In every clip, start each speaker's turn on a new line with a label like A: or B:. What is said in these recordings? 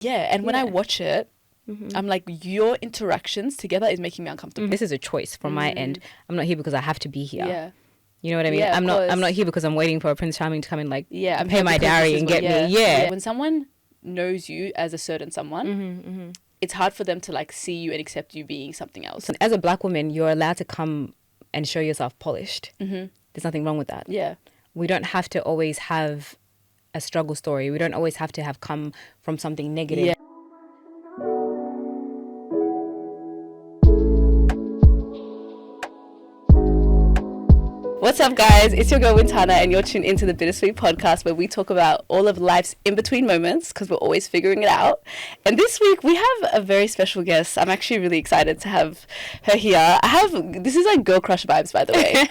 A: Yeah, and when I watch it,
B: Mm-hmm.
A: I'm like, your interactions together is making me uncomfortable.
B: This is a choice from my end. I'm not here because I have to be here.
A: Yeah.
B: You know what I mean?
A: Yeah,
B: I'm not
A: course.
B: here because I'm waiting for a Prince Charming to come and like
A: I'm
B: pay
A: here
B: my
A: because
B: dowry
A: this is
B: and
A: what-
B: get me. Yeah.
A: When someone knows you as a certain someone, it's hard for them to like see you and accept you being something else.
B: So as a black woman, you're allowed to come and show yourself polished. There's nothing wrong with that.
A: Yeah.
B: We don't have to always have a struggle story. We don't always have to have come from something negative.
A: Yeah. What's up, guys? It's your girl Wintana, and you're tuned into the Bittersweet podcast, where we talk about all of life's in-between moments because we're always figuring it out. And this week we have a very special guest. I'm actually really excited to have her here. This is like girl crush vibes, by the way,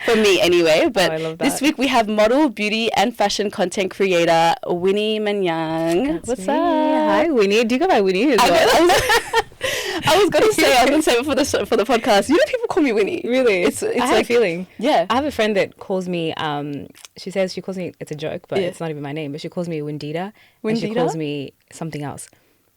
A: for me anyway. But
B: I love that.
A: This week we have model, beauty, and fashion content creator Winnie Manyang.
B: That's
A: What's
B: me.
A: up?
B: Hi, Winnie. Do you go by Winnie as well?
A: I was gonna say it for the podcast. You know, people call me Winnie.
B: Really?
A: It's
B: I have
A: like
B: a feeling.
A: Yeah.
B: I have a friend that calls me, she calls me, it's a joke, but it's not even my name, but she calls me Windita. And she
A: Windita?
B: calls me something else.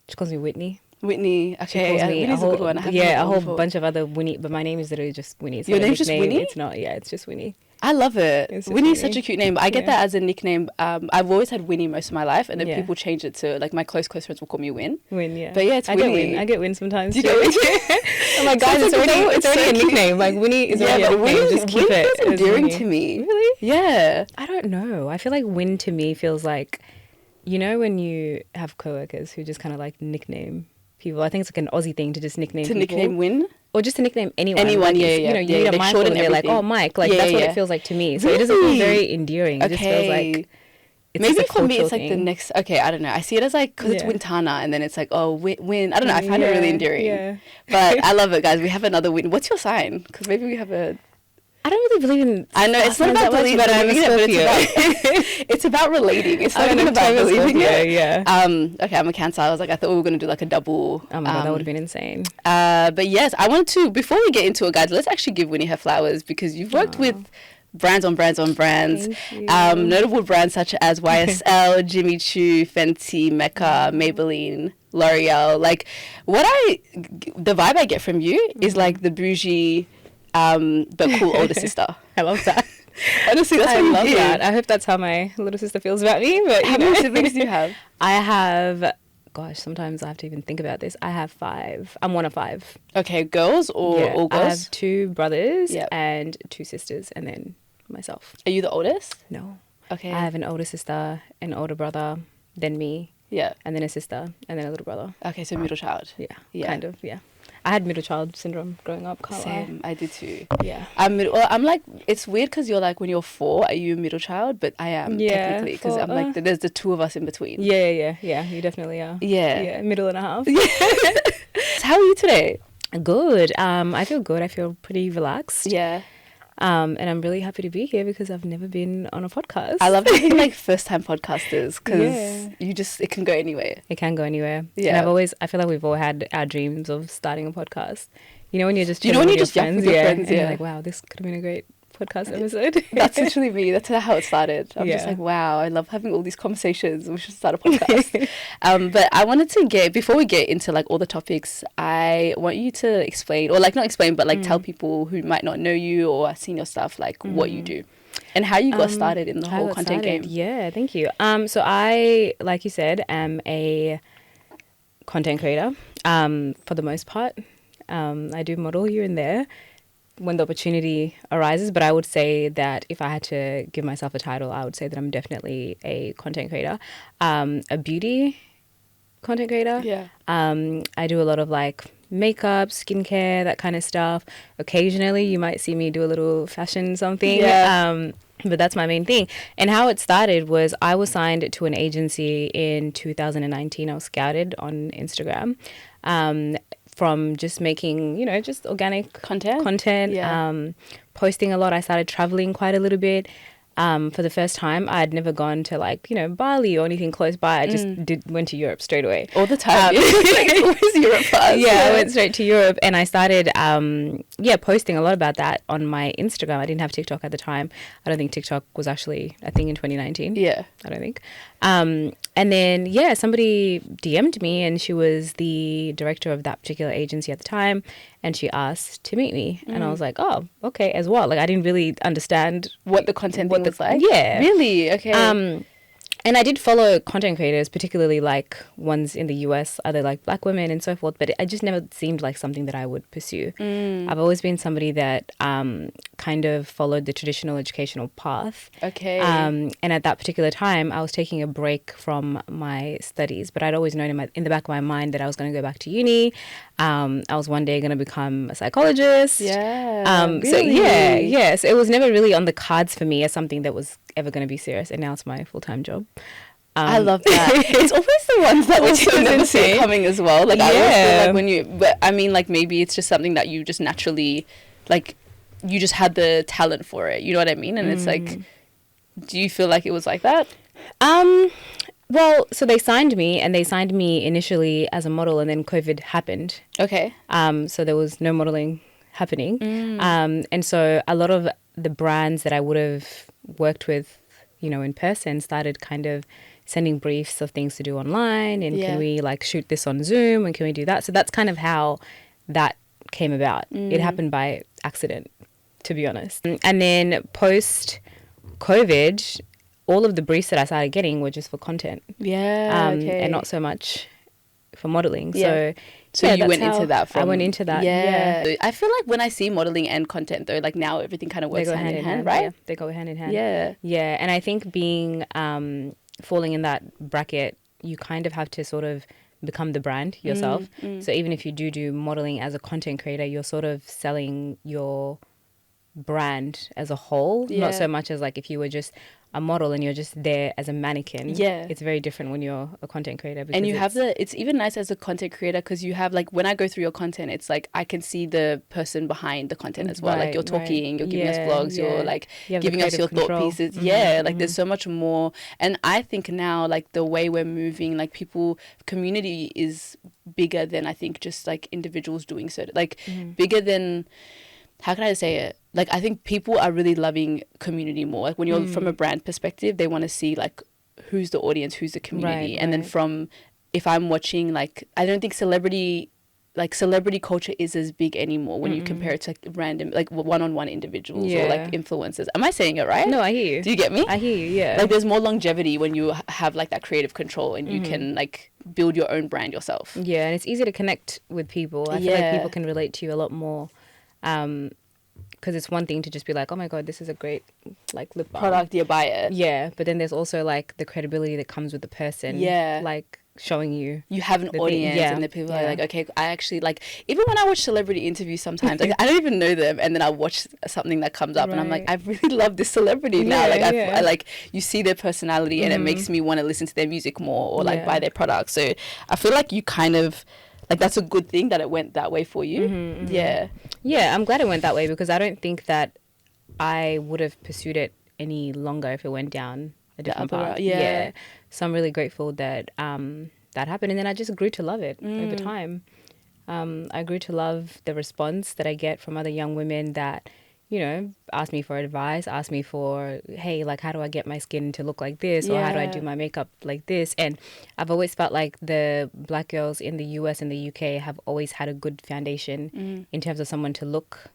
B: She calls me Whitney.
A: Whitney.
B: She
A: Okay,
B: calls me
A: Winnie's a good one. I haven't heard
B: a
A: that
B: whole
A: before.
B: bunch of other Winnie, but my name is literally just Winnie. It's
A: Your
B: not a
A: name's just
B: nickname.
A: Winnie?
B: It's not, it's just Winnie.
A: I love it.
B: It's just
A: Winnie's
B: Winnie.
A: such a cute name. I get
B: Yeah.
A: that as a nickname. I've always had Winnie most of my life, and then
B: Yeah.
A: people change it to like my close friends will call me Win.
B: Win, yeah.
A: But yeah, it's
B: I get
A: Winnie.
B: Win. I get Win sometimes.
A: Do you
B: too.
A: get Win?
B: I'm like, guys,
A: So
B: it's already
A: so
B: a
A: cute.
B: nickname. Like Winnie is already a
A: but
B: nickname. Just keep it.
A: feels
B: as
A: endearing
B: Winnie.
A: to me.
B: Really?
A: Yeah.
B: I don't know. I feel like Win to me feels like, you know, when you have coworkers who just kind of like nickname people. I think it's like an Aussie thing to just nickname
A: To
B: people.
A: nickname Win.
B: Or just to nickname anyone.
A: Anyone,
B: Like,
A: yeah,
B: it's,
A: yeah.
B: You know, you
A: Yeah,
B: need
A: they
B: a Michael
A: shorten
B: and they're like,
A: everything.
B: oh, Mike. Like,
A: Yeah,
B: that's what
A: yeah.
B: it feels like to me. So it doesn't feel very endearing. It just feels like... It's
A: Maybe
B: just a
A: for me it's
B: cultural
A: like the
B: thing.
A: next. Okay, I don't know. I see it as like because it's
B: Yeah.
A: Wintana, and then it's like Win. I don't know. I find it really
B: Yeah,
A: endearing.
B: yeah.
A: But I love it, guys. We have another Win. What's your sign? Because maybe we have a.
B: I don't really believe in...
A: I know it's not
B: signs
A: about
B: that much,
A: believing,
B: but I'm a
A: it's about relating. It's not
B: I'm
A: even
B: a
A: about
B: type of
A: believing
B: Scorpio,
A: it.
B: yeah.
A: Okay, I'm a Cancer. I was like, I thought we were gonna do like a double.
B: Oh my God, that would have been insane.
A: But yes, I wanted to. Before we get into it, guys, let's actually give Winnie her flowers because you've worked with brands on brands on brands.
B: Thank you.
A: Notable brands such as YSL, Jimmy Choo, Fenty, Mecca, Maybelline, L'Oreal. Like, the vibe I get from you is like the bougie, but cool older sister.
B: I love that.
A: Honestly, that's
B: I
A: what you
B: love
A: give.
B: that. I hope that's how my little sister feels about me. But
A: How many siblings do you have?
B: I have... Gosh, sometimes I have to even think about this. I have 5. I'm one of 5.
A: Okay, girls or
B: Yeah,
A: all
B: I
A: girls?
B: have 2 brothers
A: Yep.
B: and 2 sisters, and then myself.
A: Are you the oldest?
B: No.
A: Okay.
B: I have an older sister, an older brother, then me,
A: Yeah.
B: and then a sister, and then a little brother.
A: Okay, so middle child.
B: Yeah, kind of, yeah. I had middle child syndrome growing up, can't lie.
A: Same. I did too.
B: Yeah.
A: I'm like, it's weird because you're like, when you're 4, are you a middle child? But I am technically because
B: 4,
A: I'm like, there's the 2 of us in between.
B: Yeah, you definitely are.
A: Yeah.
B: Yeah, middle and a half.
A: So how are you today?
B: Good. I feel good. I feel pretty relaxed.
A: Yeah.
B: And I'm really happy to be here because I've never been on a podcast.
A: I love having like first time podcasters because
B: Yeah.
A: it can go anywhere.
B: It can go anywhere.
A: Yeah.
B: And I feel like we've all had our dreams of starting a podcast. You know, when you're just
A: You know
B: chilling
A: when
B: with
A: you're
B: your
A: just yapping
B: friends,
A: with your friends,
B: and you're
A: yeah.
B: like, wow, this could have been a great podcast episode.
A: That's literally me. That's how it started. I'm just
B: Yeah.
A: like, wow, I love having all these conversations. We should start a podcast. But I wanted to before we get into like all the topics, I want you to explain, or like not explain, but like tell people who might not know you or have seen your stuff, like what you do and how you got started in the
B: How I
A: whole
B: got
A: content
B: started.
A: game.
B: Yeah, thank you. So I, like you said, am a content creator for the most part. I do model here and there when the opportunity arises, but I would say that if I had to give myself a title, I would say that I'm definitely a content creator, a beauty content creator.
A: Yeah.
B: I do a lot of like makeup, skincare, that kind of stuff. Occasionally you might see me do a little fashion something.
A: Yeah.
B: But that's my main thing. And how it started was I was signed to an agency in 2019. I was scouted on Instagram from just making, just organic
A: Content?
B: content,
A: Yeah.
B: posting a lot. I started traveling quite a little bit. for the first time. I'd never gone to like, Bali or anything close by. I just went to Europe straight away.
A: All the time. It's always Europe for us.
B: Yeah, I went straight to Europe, and I started, posting a lot about that on my Instagram. I didn't have TikTok at the time. I don't think TikTok was actually a thing in 2019.
A: Yeah.
B: I don't think. And then, somebody DM'd me, and she was the director of that particular agency at the time, and she asked to meet me. And I was like, oh, okay, as well. Like, I didn't really understand
A: what the content thing was like.
B: Yeah.
A: Really? Okay.
B: And I did follow content creators, particularly like ones in the US, other like Black women and so forth, but it just never seemed like something that I would pursue. I've always been somebody that kind of followed the traditional educational path.
A: Okay.
B: And at that particular time, I was taking a break from my studies, but I'd always known in the back of my mind that I was going to go back to uni. I was one day going to become a psychologist.
A: Yeah.
B: Really? So so it was never really on the cards for me as something that was ever going to be serious, and now it's my full-time job.
A: I love that. It's always the ones that we just never see it coming as well. Like, I always feel like but I mean, like, maybe it's just something that you just naturally, like, you just had the talent for it. You know what I mean? And it's like, do you feel like it was like that?
B: Well, so they signed me initially as a model, and then COVID happened.
A: Okay.
B: So there was no modeling happening. And so a lot of the brands that I would have worked with, in person, started kind of sending briefs of things to do online, and can we like shoot this on Zoom, and can we do that? So that's kind of how that came about. It happened by accident, to be honest. And then post COVID, all of the briefs that I started getting were just for content.
A: Yeah. Okay.
B: And not so much for modeling.
A: Yeah. So you went into that
B: I went into that.
A: Yeah. I feel like when I see modeling and content, though, like now everything kind of works hand in hand, right?
B: Yeah, they go hand in hand.
A: Yeah.
B: Yeah. And I think being falling in that bracket, you kind of have to sort of become the brand yourself. So even if you do modeling as a content creator, you're sort of selling your brand as a whole, not so much as like if you were just a model and you're just there as a mannequin.
A: Yeah,
B: it's very different when you're a content creator,
A: and you have it's even nice as a content creator because you have, like, when I go through your content, it's like I can see the person behind the content as well. Like, you're talking, you're giving us vlogs, you're like giving us your thought pieces. Like there's so much more. And I think now, like, the way we're moving, like, community is bigger than, I think, just like individuals doing so, like bigger than, how can I say it? Like, I think people are really loving community more. Like, when you're from a brand perspective, they want to see, like, who's the audience, who's the community. And then if I'm watching, like, I don't think celebrity culture is as big anymore when you compare it to, like, random, like, one-on-one individuals or, like, influencers. Am I saying it right?
B: No, I hear you.
A: Do you get me?
B: I hear you, yeah.
A: Like, there's more longevity when you have, like, that creative control and you can, like, build your own brand yourself.
B: Yeah, and it's easy to connect with people. I feel like people can relate to you a lot more. Because it's one thing to just be like, oh my god, this is a great, like, lip balm
A: product, you buy it.
B: Yeah, but then there's also, like, the credibility that comes with the person.
A: Yeah,
B: like showing you
A: have an audience, and the people are like, okay, I actually, like, even when I watch celebrity interviews sometimes, like, I don't even know them, and then I watch something that comes up and I'm like, I really love this celebrity now. Like, I like, you see their personality and it makes me want to listen to their music more or like buy their products. So I feel like you kind of, like, that's a good thing that it went that way for you. Yeah,
B: I'm glad it went that way because I don't think that I would have pursued it any longer if it went down a different path. Yeah. So I'm really grateful that that happened, and then I just grew to love it over time. I grew to love the response that I get from other young women that, ask me for advice, ask me for, hey, like, how do I get my skin to look like this? Or how do I do my makeup like this? And I've always felt like the Black girls in the US and the UK have always had a good foundation in terms of someone to look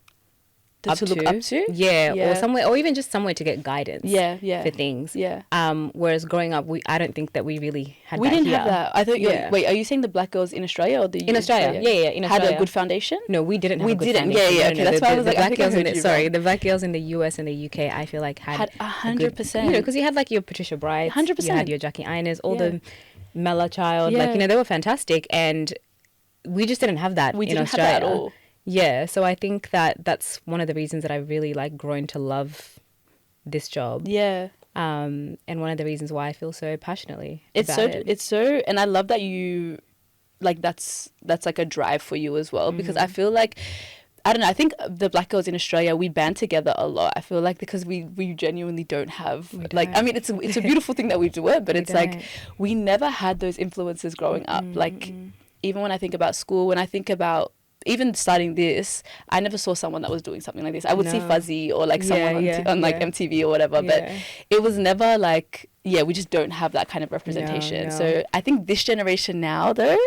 B: up to. Yeah, or somewhere, or even just somewhere to get guidance for things. Whereas growing up, I don't think that we really had that.
A: We didn't have that. I thought wait, are you saying the Black girls in Australia or the
B: in Australia? Yeah, in Australia.
A: Had a good foundation?
B: No, we didn't have a good foundation.
A: Okay, that's why I was like,
B: the Black girls in the US and the UK, I feel like had
A: 100%.
B: Because you had like your Patricia Brights,
A: 100%.
B: you had your Jackie Inez, all the Mella Child, like, they were fantastic, and we just didn't have that in Australia.
A: Have that at all.
B: Yeah, so I think that that's one of the reasons that I really like grown to love this job.
A: Yeah.
B: And one of the reasons why I feel so passionately
A: about it. It's so, and I love that you, like, that's like a drive for you as well, because I feel like I don't know. I think the black girls in Australia, we band together a lot. I feel like because we genuinely don't have like. I mean, it's a beautiful thing that we do it, but it's like we never had those influences growing up. Like even when I think about school, when I think about even starting this, I never saw someone that was doing something like this. I would see Fuzzy or like someone on like MTV or whatever, but it was never like we just don't have that kind of representation. So I think this generation now though.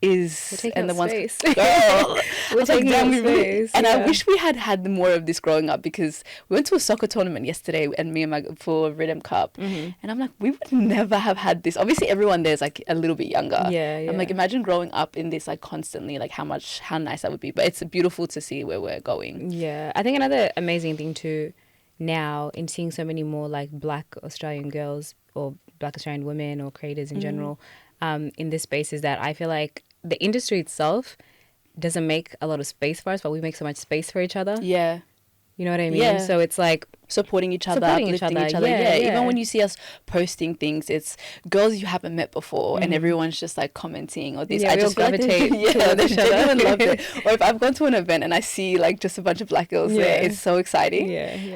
A: And the ones girl,
B: we're taking up space,
A: and I wish we had more of this growing up, because we went to a soccer tournament yesterday and for Rhythm Cup, and I'm like, we would never have had this. Obviously everyone there's like a little bit younger. I'm like, imagine growing up in this like constantly, like how nice that would be. But it's beautiful to see where we're going.
B: I think another amazing thing too now in seeing so many more like black Australian girls or black Australian women or creators in general in this space is that I feel like the industry itself doesn't make a lot of space for us, but we make so much space for each other. You know what I mean? So it's like
A: supporting each other, uplifting each other. Even when you see us posting things, it's girls you haven't met before, and everyone's just like commenting or this. I just gravitate. They genuinely love it. Or if I've gone to an event and I see like just a bunch of black girls there, it's so exciting.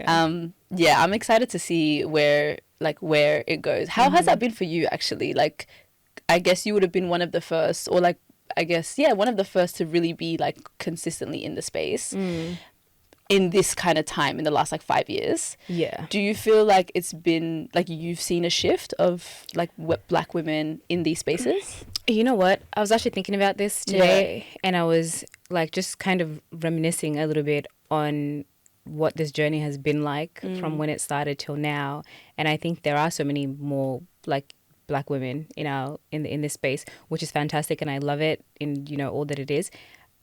A: I'm excited to see where it goes. How has that been for you actually? Like, I guess you would have been one of the first, or like, I guess, one of the first to really be like consistently in the space in this kind of time in the last like 5 years. Do you feel like it's been like you've seen a shift of like black women in these spaces?
B: You know what? I was actually thinking about this today and I was like just kind of reminiscing a little bit on what this journey has been like from when it started till now. And I think there are so many more like black women in this space, which is fantastic, and I love it in all that it is.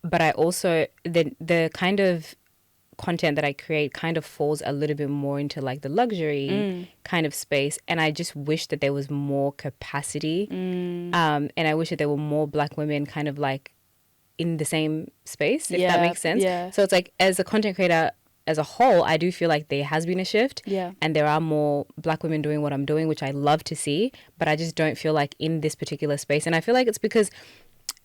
B: But I also the kind of content that I create kind of falls a little bit more into like the luxury kind of space, and I just wish that there was more capacity and I wish that there were more black women kind of like in the same space, if that makes sense. So it's like, as a content creator as a whole, I do feel like there has been a shift and there are more black women doing what I'm doing, which I love to see, but I just don't feel like in this particular space. And I feel like it's because,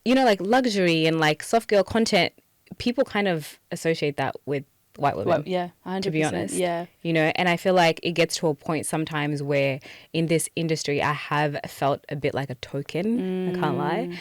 B: like luxury and like soft girl content, people kind of associate that with white women.
A: 100%.
B: To be honest. And I feel like it gets to a point sometimes where in this industry, I have felt a bit like a token. I can't lie.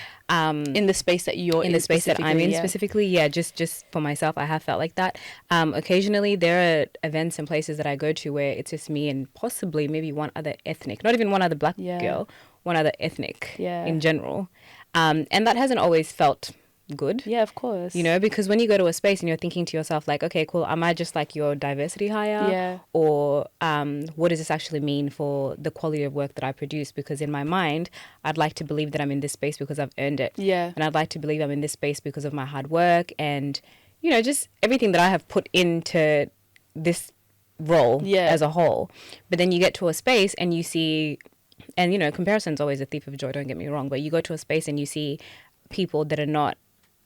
A: In the space that you're
B: in the space that I'm in specifically, just for myself, I have felt like that. Occasionally there are events and places that I go to where it's just me and possibly maybe one other ethnic, not even one other black girl, one other ethnic in general. And that hasn't always felt good.
A: Of course.
B: Because when you go to a space and you're thinking to yourself like, okay, cool, am I just like your diversity hire? Or what does this actually mean for the quality of work that I produce? Because in my mind, I'd like to believe that I'm in this space because I've earned it. And I'd like to believe I'm in this space because of my hard work and, just everything that I have put into this role as a whole. But then you get to a space and you see, and comparison's always a thief of joy, don't get me wrong, but you go to a space and you see people that are not,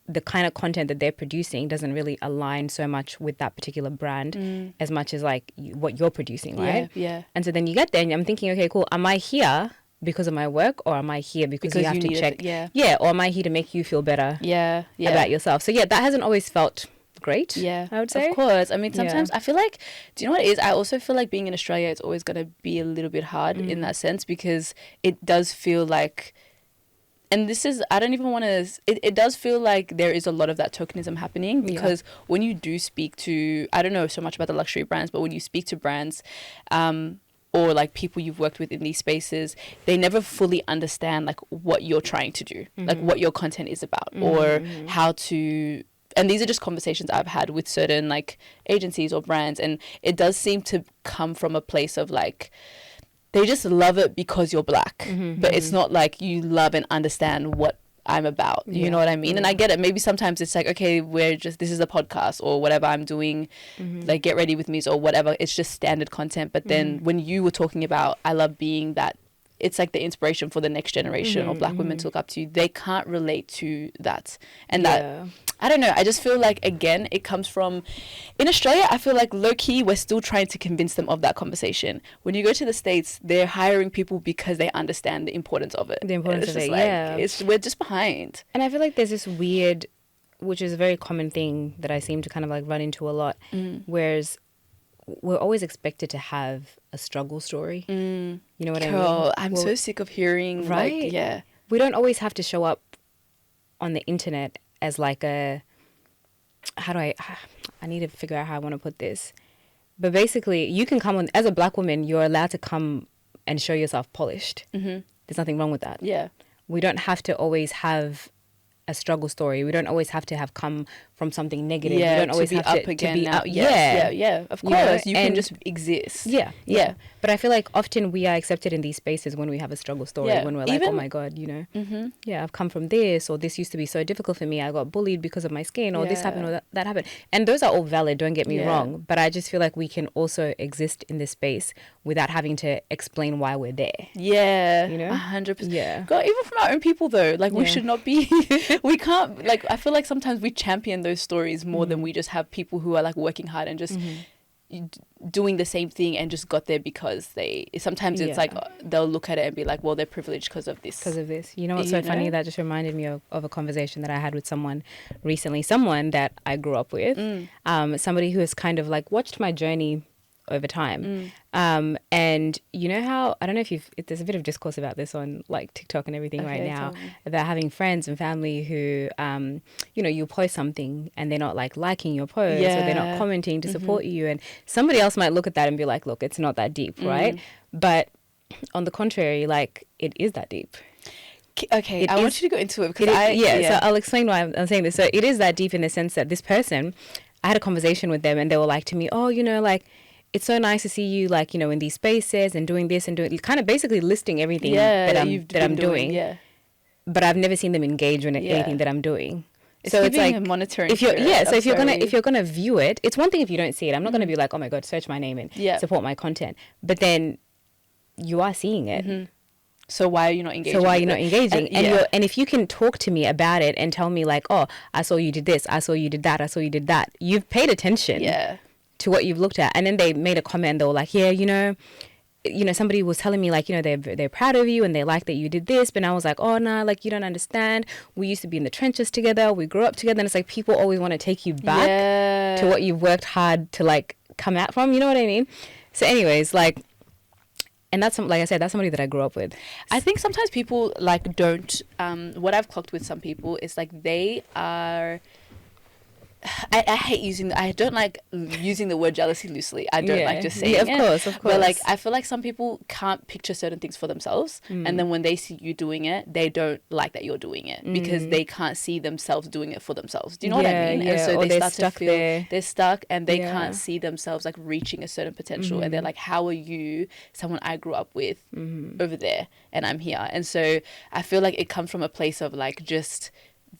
B: the kind of content that they're producing doesn't really align so much with that particular brand as much as like what you're producing, right? And so then you get there and I'm thinking, okay, cool, am I here because of my work, or am I here because you have to check or am I here to make you feel better about yourself? So that hasn't always felt great, I would say.
A: Of course. I mean, sometimes I feel like, do you know what it is? I also feel like being in Australia, it's always going to be a little bit hard in that sense, because it does feel like, and this is, I don't even want to, it does feel like there is a lot of that tokenism happening, because when you do speak to, I don't know so much about the luxury brands, but when you speak to brands or like people you've worked with in these spaces, they never fully understand like what you're trying to do, like what your content is about, or how to, and these are just conversations I've had with certain like agencies or brands, and it does seem to come from a place of like, they just love it because you're black, but it's not like you love and understand what I'm about. You know what I mean? And I get it. Maybe sometimes it's like, okay, this is a podcast or whatever I'm doing, like Get Ready With Me or whatever. It's just standard content. But then when you were talking about, I love being that, it's like the inspiration for the next generation or black women to look up to, they can't relate to that. And that, I don't know, I just feel like, again, it comes from, in Australia, I feel like low-key, we're still trying to convince them of that conversation. When you go to the States, they're hiring people because they understand the importance of it.
B: The importance of it,
A: we're just behind.
B: And I feel like there's this weird which is a very common thing that I seem to kind of like run into a lot. Whereas we're always expected to have a struggle story. You know what I mean?
A: I'm so sick of hearing,
B: right?
A: like, yeah.
B: We don't always have to show up on the internet as like a, I need to figure out how I want to put this. But basically, you can come on, as a black woman, you're allowed to come and show yourself polished. There's nothing wrong with that.
A: Yeah.
B: We don't have to always have a struggle story. We don't always have to have come from something negative.
A: Yeah,
B: we don't always
A: to be
B: have
A: up
B: to
A: again
B: be
A: now.
B: up.
A: Yeah, of course. You can
B: and
A: just exist.
B: Yeah. But I feel like often we are accepted in these spaces when we have a struggle story,
A: Yeah.
B: when we're like,
A: Even,
B: oh my God, yeah, I've come from this, or this used to be so difficult for me. I got bullied because of my skin, or this happened, or that happened. And those are all valid, don't get me wrong. But I just feel like we can also exist in this space without having to explain why we're there.
A: Yeah.
B: You know?
A: 100%.
B: Yeah.
A: God, even from our own people, though. Like, we should not be... we can't... Like, I feel like sometimes we champion those stories more than we just have people who are, like, working hard and just... doing the same thing and just got there because they sometimes it's like they'll look at it and be like, well, they're privileged because of this. You know what's so funny? That just reminded me of a conversation that I had with someone recently, someone that I grew up with, somebody who has kind of like watched my journey over time. And you know how, I don't know if there's a bit of discourse about this on like TikTok and everything right now, about having friends and family who, you know, you post something and they're not like liking your post, or they're not commenting to support you. And somebody else might look at that and be like, look, it's not that deep, right? But on the contrary, like, it is that deep. Okay, I want you to go into it because
B: so I'll explain why I'm saying this. So it is that deep in the sense that this person, I had a conversation with them and they were like to me, oh, you know, like, it's so nice to see you, like, you know, in these spaces and doing this and doing, kind of basically listing everything that I'm doing. Yeah. But I've never seen them engage with anything that I'm doing.
A: So it's like monitoring.
B: If you're gonna view it, it's one thing if you don't see it. I'm not gonna be like, oh my God, search my name and support my content. But then you are seeing it.
A: So why are you not engaging?
B: And if you can talk to me about it and tell me like, oh, I saw you did this, I saw you did that, I saw you did that. You've paid attention. To what you've looked at. And then they made a comment. They were like, yeah, you know, somebody was telling me like, you know, they're proud of you and they like that you did this. But I was like, oh no, like, you don't understand. We used to be in the trenches together. We grew up together. And it's like, people always want to take you back to what you've worked hard to like come out from. You know what I mean? So anyways, like, and that's like I said, that's somebody that I grew up with.
A: I think sometimes people like don't, what I've clocked with some people is like they are, I don't like using the word jealousy loosely. I don't like just saying it.
B: Of course.
A: But like, I feel like some people can't picture certain things for themselves. And then when they see you doing it, they don't like that you're doing it because they can't see themselves doing it for themselves. Do you know what I mean? And so they start to feel they're stuck and they can't see themselves like reaching a certain potential. And they're like, how are you, someone I grew up with over there and I'm here? And so I feel like it comes from a place of like just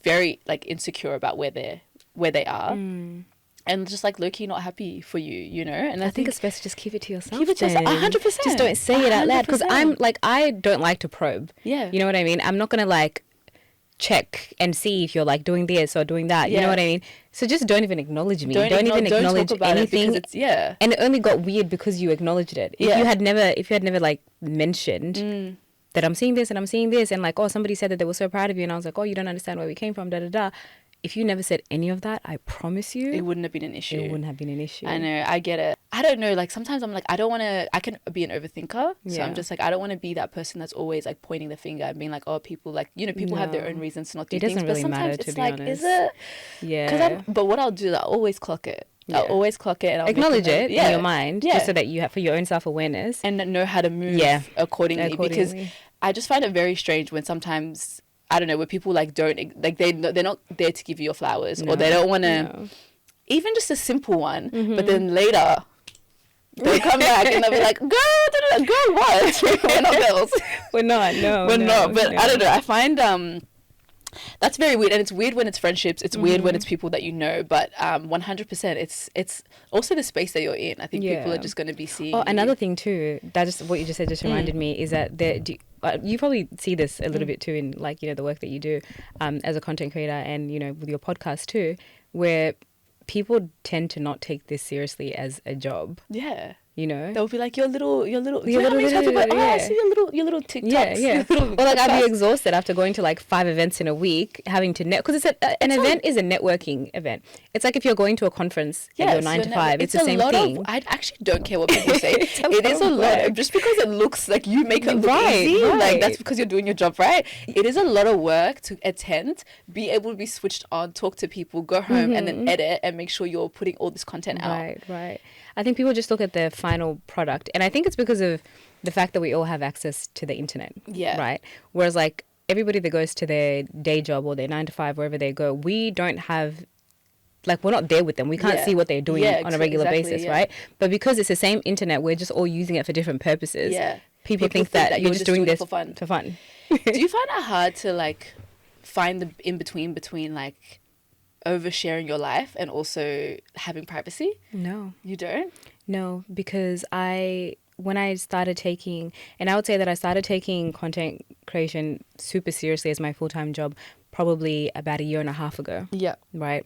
A: very like insecure about where they are and just like low-key not happy for you, you know? And I think
B: it's best to just keep it to yourself.
A: 100%.
B: Just don't say it out loud because I'm like, I don't like to probe.
A: Yeah.
B: You know what I mean? I'm not going to like check and see if you're like doing this or doing that. You know what I mean? So just don't even acknowledge me. Don't even acknowledge anything. And it only got weird because you acknowledged it. If you had never like mentioned that I'm seeing this and I'm seeing this and like, oh, somebody said that they were so proud of you and I was like, oh, you don't understand where we came from, If you never said any of that, I promise you,
A: it wouldn't have been an issue.
B: I
A: know, I get it. I don't know, like sometimes I'm like, I can be an overthinker. So I'm just like, I don't want to be that person that's always like pointing the finger and being like, oh, people like, you know, people have their own reasons to not do things.
B: It doesn't really matter, to be honest.
A: Is it? Yeah. But what I'll do is I'll always clock it. I'll always clock it and I'll
B: acknowledge it in your mind just so that you have for your own self-awareness.
A: And know how to move accordingly. Because I just find it very strange when sometimes, I don't know, where people like don't, like they're not there to give you your flowers or they don't want to, even just a simple one, but then later they'll come back and they'll be like, girl, what? We're not girls.
B: We're not, no.
A: We're not, but I don't know, I find that's very weird, and it's weird when it's friendships, it's weird when it's people that you know, but 100% it's also the space that you're in. I think people are just going to be seeing
B: another thing too, that just what you just said just reminded me is that you probably see this a little bit too in like, you know, the work that you do as a content creator and, you know, with your podcast too, where people tend to not take this seriously as a job.
A: They'll be like your little. Do
B: Your
A: you know how many times people are like, I
B: yeah.
A: see your little TikToks.
B: Yeah.
A: Little
B: Or like I'd
A: podcasts.
B: be exhausted after going to like 5 events in a week, having to because an event is a networking event. It's like if you're going to a conference and you're 9 to 5, it's the same thing.
A: I actually don't care what people say. It is a lot of, just because it looks like you make it look easy, like that's because you're doing your job right. It is a lot of work to attend, be able to be switched on, talk to people, go home and then edit and make sure you're putting all this content out.
B: Right. I think people just look at the final product, and I think it's because of the fact that we all have access to the internet.
A: Yeah.
B: Right. Whereas like everybody that goes to their day job or their 9 to 5, wherever they go, we don't have, like, we're not there with them. We can't see what they're doing on a regular basis, right? But because it's the same internet, we're just all using it for different purposes.
A: Yeah.
B: People think that you're just doing this for fun.
A: Do you find it hard to like find the in between like oversharing your life and also having privacy?
B: No.
A: You don't?
B: No, because when I started taking, and I would say that I started taking content creation super seriously as my full-time job probably about a year and a half ago.
A: Yeah.
B: Right.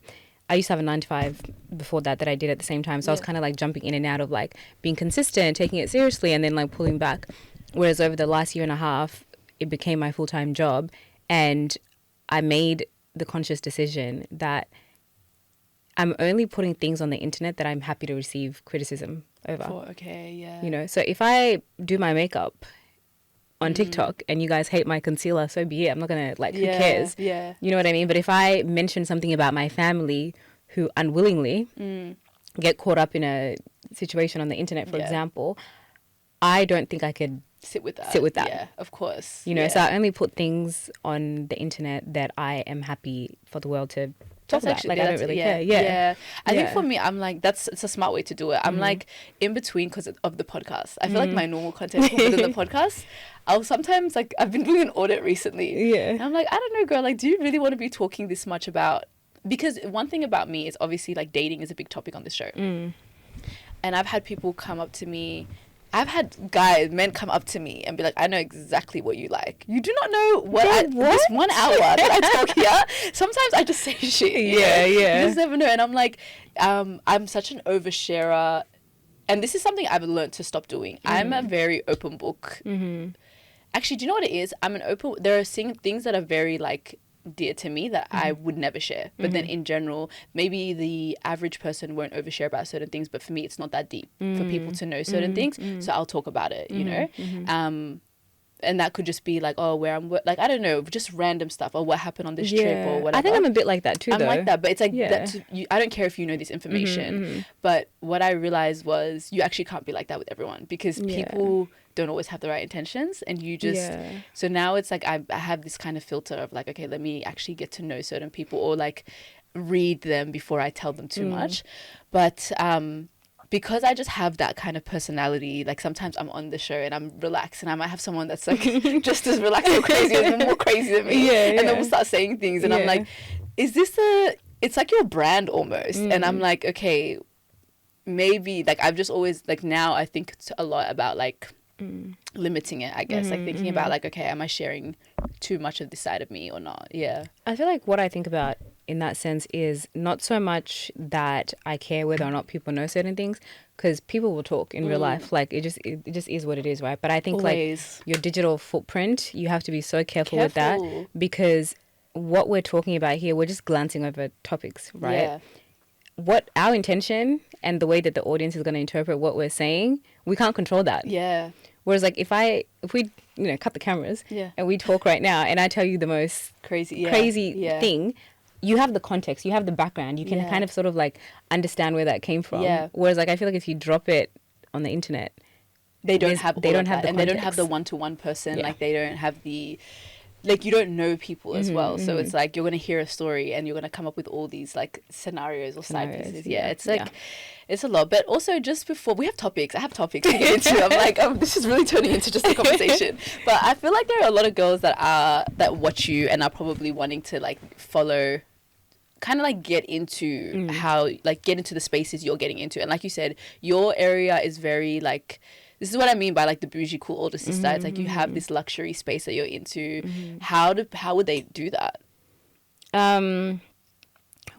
B: I used to have a 9 to 5 before that I did at the same time. So I was kind of like jumping in and out of like being consistent, taking it seriously, and then like pulling back. Whereas over the last year and a half, it became my full-time job, and I made the conscious decision that I'm only putting things on the internet that I'm happy to receive criticism over. So if I do my makeup on TikTok and you guys hate my concealer, so be it. I'm not gonna who cares?
A: Yeah.
B: You know what I mean? But if I mention something about my family who unwillingly get caught up in a situation on the internet, for example, I don't think I could
A: sit with that. Yeah, of course.
B: So I only put things on the internet that I am happy for the world to talk about. Like, I don't really care. Yeah.
A: I think for me, I'm like, it's a smart way to do it. I'm like in between because of the podcast. I feel like my normal content within the podcast, I'll sometimes like, I've been doing an audit recently.
B: Yeah.
A: And I'm like, I don't know, girl, like, do you really want to be talking this much about, because one thing about me is obviously like dating is a big topic on this show. And I've had people come up to me. I've had men come up to me and be like, I know exactly what you like. You do not know what? This 1 hour that I talk here. Sometimes I just say shit.
B: Yeah.
A: You just never know. And I'm like, I'm such an oversharer. And this is something I've learned to stop doing. I'm a very open book. Actually, do you know what it is? There are things that are very like dear to me that I would never share, but then in general maybe the average person won't overshare about certain things, but for me it's not that deep for people to know certain things, so I'll talk about it, you know. And that could just be like, oh, where I'm like, I don't know, just random stuff, or what happened on this trip or whatever.
B: I think I'm a bit like that too,
A: I'm like that, but it's like I don't care if you know this information, but what I realized was you actually can't be like that with everyone, because people don't always have the right intentions, and you just so now it's like I have this kind of filter of like, okay, let me actually get to know certain people, or like read them before I tell them too much. But because I just have that kind of personality, like sometimes I'm on the show and I'm relaxed, and I might have someone that's like just as relaxed or crazy or more crazy than me, and then we'll start saying things, and I'm like, is this it's like your brand almost. And I'm like, okay, maybe like I've just always like, now I think a lot about like limiting it, I guess, like thinking about like, okay, am I sharing too much of this side of me or not?
B: I feel like what I think about in that sense is not so much that I care whether or not people know certain things, because people will talk in real life, like it just is what it is, right? But I think always, like your digital footprint, you have to be so careful with that, because what we're talking about here, we're just glancing over topics, right? What our intention and the way that the audience is going to interpret what we're saying, we can't control that. Whereas like if we cut the cameras and we talk right now, and I tell you the most crazy thing, you have the context, you have the background, you can kind of sort of like understand where that came from. Whereas like I feel like if you drop it on the internet,
A: they don't have the context. And they don't have the one-to-one person. Like they don't have the, like, you don't know people as well. So it's like you're going to hear a story and you're going to come up with all these like scenarios or side pieces. It's like it's a lot. But also, just before we have topics, I have topics to get into. I'm like, this is really turning into just a conversation. But I feel like there are a lot of girls that watch you and are probably wanting to like follow, kind of like get into get into the spaces you're getting into. And like you said, your area is very like, this is what I mean by like the bougie cool older sister. It's like you have this luxury space that you're into. How would they do that?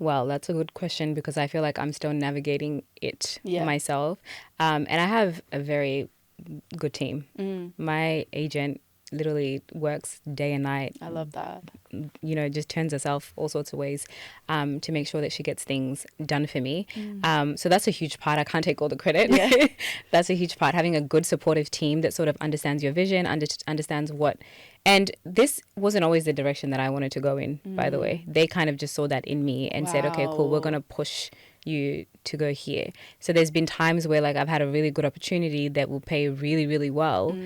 B: Well, that's a good question because I feel like I'm still navigating it
A: Yeah.
B: myself. And I have a very good team. My agent literally works day and night,
A: I love that.
B: you know, just turns herself all sorts of ways to make sure that she gets things done for me. So that's a huge part. I can't take all the credit.
A: Yeah.
B: That's a huge part. Having a good supportive team that sort of understands your vision, understands what. And this wasn't always the direction that I wanted to go in, by the way. They kind of just saw that in me and said, okay, cool, we're going to push you to go here. So there's been times where like I've had a really good opportunity that will pay really, really well,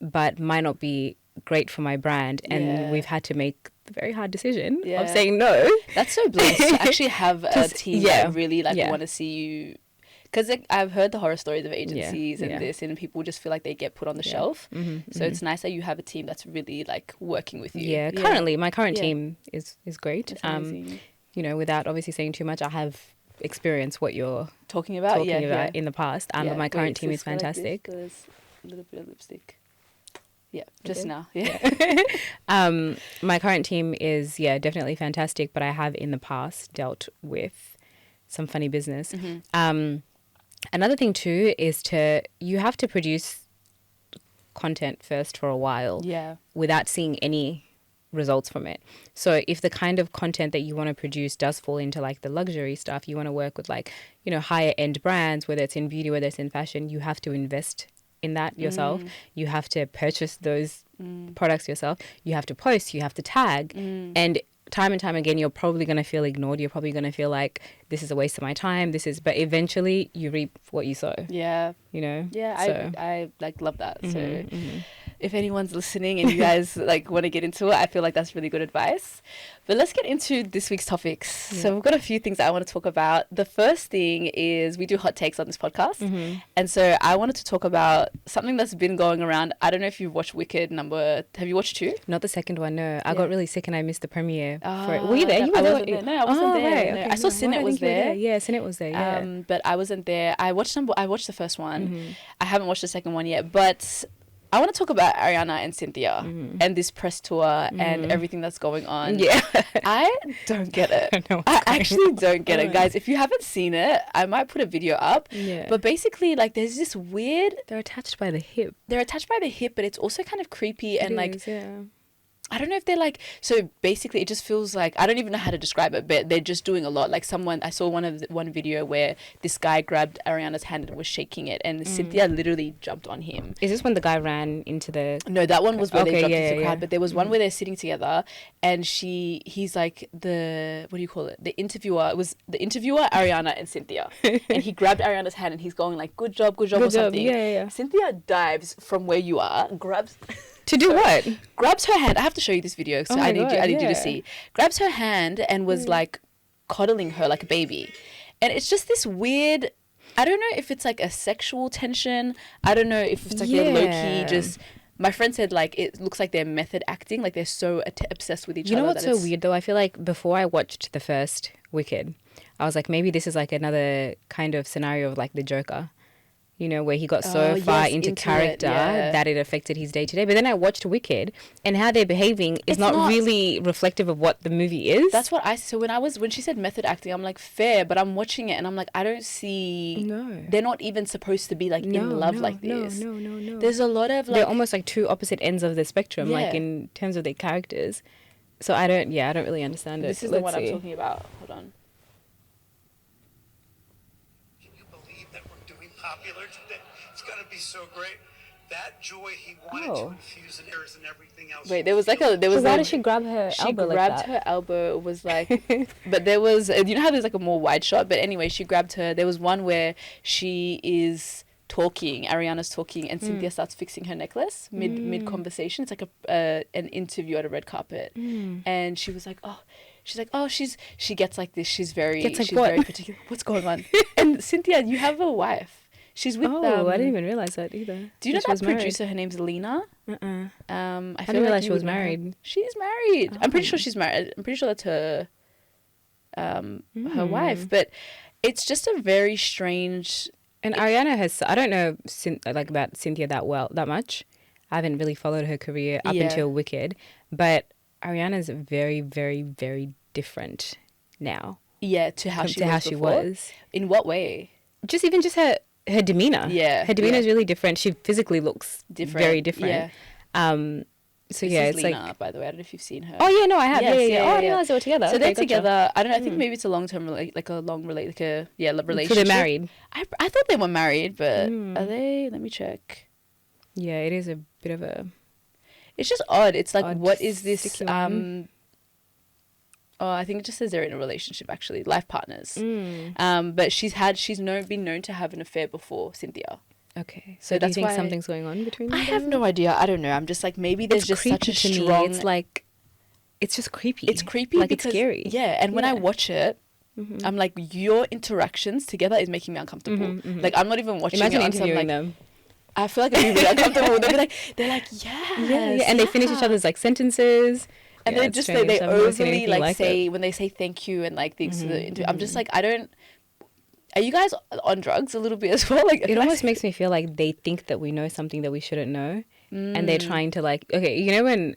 B: but might not be great for my brand. And we've had to make the very hard decision of saying no.
A: That's so blessed to actually have a team that really like want to see you. Because I've heard the horror stories of agencies and this, and people just feel like they get put on the shelf. So it's nice that you have a team that's really like working with you.
B: Yeah, currently my current team is great.
A: That's amazing.
B: You know, without obviously saying too much, I have experienced what you're
A: talking about
B: in the past. But my current team is fantastic.
A: Like there's a little bit of lipstick. Yeah, just now.
B: My current team is definitely fantastic, but I have in the past dealt with some funny business. Another thing too is you have to produce content first for a while without seeing any results from it. So if the kind of content that you want to produce does fall into like the luxury stuff, you want to work with like, you know, higher end brands, whether it's in beauty, whether it's in fashion, you have to invest in that yourself. You have to purchase those products yourself. You have to post, you have to tag. And time and time again, you're probably going to feel ignored. You're probably going to feel like this is a waste of my time. But eventually you reap what you sow. Yeah. You know?
A: Yeah. So. I like love that. So if anyone's listening and you guys like want to get into it, I feel like that's really good advice. But let's get into this week's topics. So we've got a few things I want to talk about. The first thing is we do hot takes on this podcast. And so I wanted to talk about something that's been going around. I don't know if you've watched Wicked have you watched 2?
B: Not the second one, no. I got really sick and I missed the premiere for it. Were you there?
A: I wasn't there. No, I wasn't there.
B: Right.
A: No.
B: Okay.
A: I saw Sinet was there.
B: Yeah, Sinet was there, yeah.
A: But I wasn't there. I watched the first one. I haven't watched the second one yet, but I want to talk about Ariana and Cynthia and this press tour and everything that's going on. Yeah. I don't get it. I actually don't get it. Guys, if you haven't seen it, I might put a video up. Yeah. But basically, like, there's this weird...
B: They're attached by the hip.
A: But it's also kind of creepy and, I don't know if they're like, so basically it just feels like, I don't even know how to describe it, but they're just doing a lot. Like I saw one video where this guy grabbed Ariana's hand and was shaking it and Cynthia literally jumped on him.
B: Is this when the guy ran into the...
A: No, that one was where they jumped into the crowd, but there was one where they're sitting together and he's like what do you call it? The interviewer Ariana and Cynthia. And he grabbed Ariana's hand and he's going like, good job or something.
B: Yeah.
A: Cynthia dives from where you are, grabs...
B: To do what?
A: Grabs her hand. I have to show you this video. So I need you to see. Grabs her hand and was like coddling her like a baby. And it's just this weird, I don't know if it's like a sexual tension. I don't know if it's like they're low-key just... My friend said like it looks like they're method acting. Like they're so obsessed with each other.
B: You know what's so weird though? I feel like before I watched the first Wicked, I was like, maybe this is like another kind of scenario of like the Joker. You know, where he got so far into character that it affected his day to day. But then I watched Wicked and how they're behaving is not really reflective of what the movie is.
A: That's what so when she said method acting, I'm like, fair, but I'm watching it and I'm like, I don't see... No. They're not even supposed to be like in love like this. No. There's a lot of like...
B: They're almost like two opposite ends of the spectrum, like in terms of their characters. So I don't really understand it.
A: This is the one I'm talking about. Hold on.
C: Popular today. It's gonna be so great. That joy he wanted to infuse in hers and everything else.
A: Wait, why
B: did she grab her elbow?
A: She grabbed her elbow. It was like, but there was, you know how there's like a more wide shot. But anyway, she grabbed her. There was one where she is talking. Ariana's talking, and Cynthia starts fixing her necklace mid conversation. It's like an interview at a red carpet, and she was like, she gets like this. She's very particular. What's going on? And Cynthia, you have a wife. She's with
B: I didn't even realize that either.
A: Do you know that producer? Her name's Lena.
B: I
A: didn't
B: realize she was married.
A: She's married. I'm pretty sure she's married. I'm pretty sure that's her wife. But it's just a very strange...
B: And Ariana has... I don't know about Cynthia that much. I haven't really followed her career up until Wicked. But Ariana's very, very, very different now.
A: Yeah, to how she
B: to
A: was
B: how she
A: before?
B: was.
A: In what way?
B: Just her demeanor.
A: Yeah,
B: her demeanor
A: yeah.
B: is really different. She physically looks very different.
A: Yeah.
B: So
A: This
B: yeah,
A: is
B: it's
A: Lena,
B: like,
A: by the way. I don't know if you've seen her.
B: oh yeah, no, I have.
A: Yes,
B: Oh, I
A: yeah.
B: didn't realize they were together.
A: So
B: Okay,
A: they're
B: gotcha.
A: together. I don't know. I think maybe it's a long-term, relationship.
B: So they're married.
A: I thought they were married, but are they? Let me check.
B: Yeah, it is a bit of a.
A: It's just odd. It's like,
B: Odd,
A: what is this?
B: sticky one.
A: Oh, I think it just says they're in a relationship, actually, life partners.
B: Mm.
A: But she's been known to have an affair before, Cynthia.
B: Okay,
A: So
B: so do you
A: that's
B: think
A: why
B: something's going on between them?
A: I have no idea. I don't know. I'm just like, maybe there's
B: It's
A: just such a
B: creepy to me.
A: strong.
B: It's like, it's just creepy.
A: It's creepy
B: like
A: because
B: it's scary.
A: Yeah, and when I
B: Yeah.
A: watch it, I'm like, your interactions together is making me uncomfortable. Like, I'm not even watching
B: Imagine
A: it on some,
B: interviewing
A: like,
B: them.
A: I feel like I'm really uncomfortable. They're like,
B: Yeah, and they finish each other's like sentences.
A: And
B: Yeah,
A: they
B: it's
A: just
B: strange.
A: they
B: I've never seen
A: overly
B: anything
A: like
B: it.
A: say when they say thank you and like things to the interview. I'm just like, I don't. Are you guys on drugs a little bit as well? Like,
B: It almost makes me feel like they think that we know something that we shouldn't know, and they're trying to like, okay, you know when,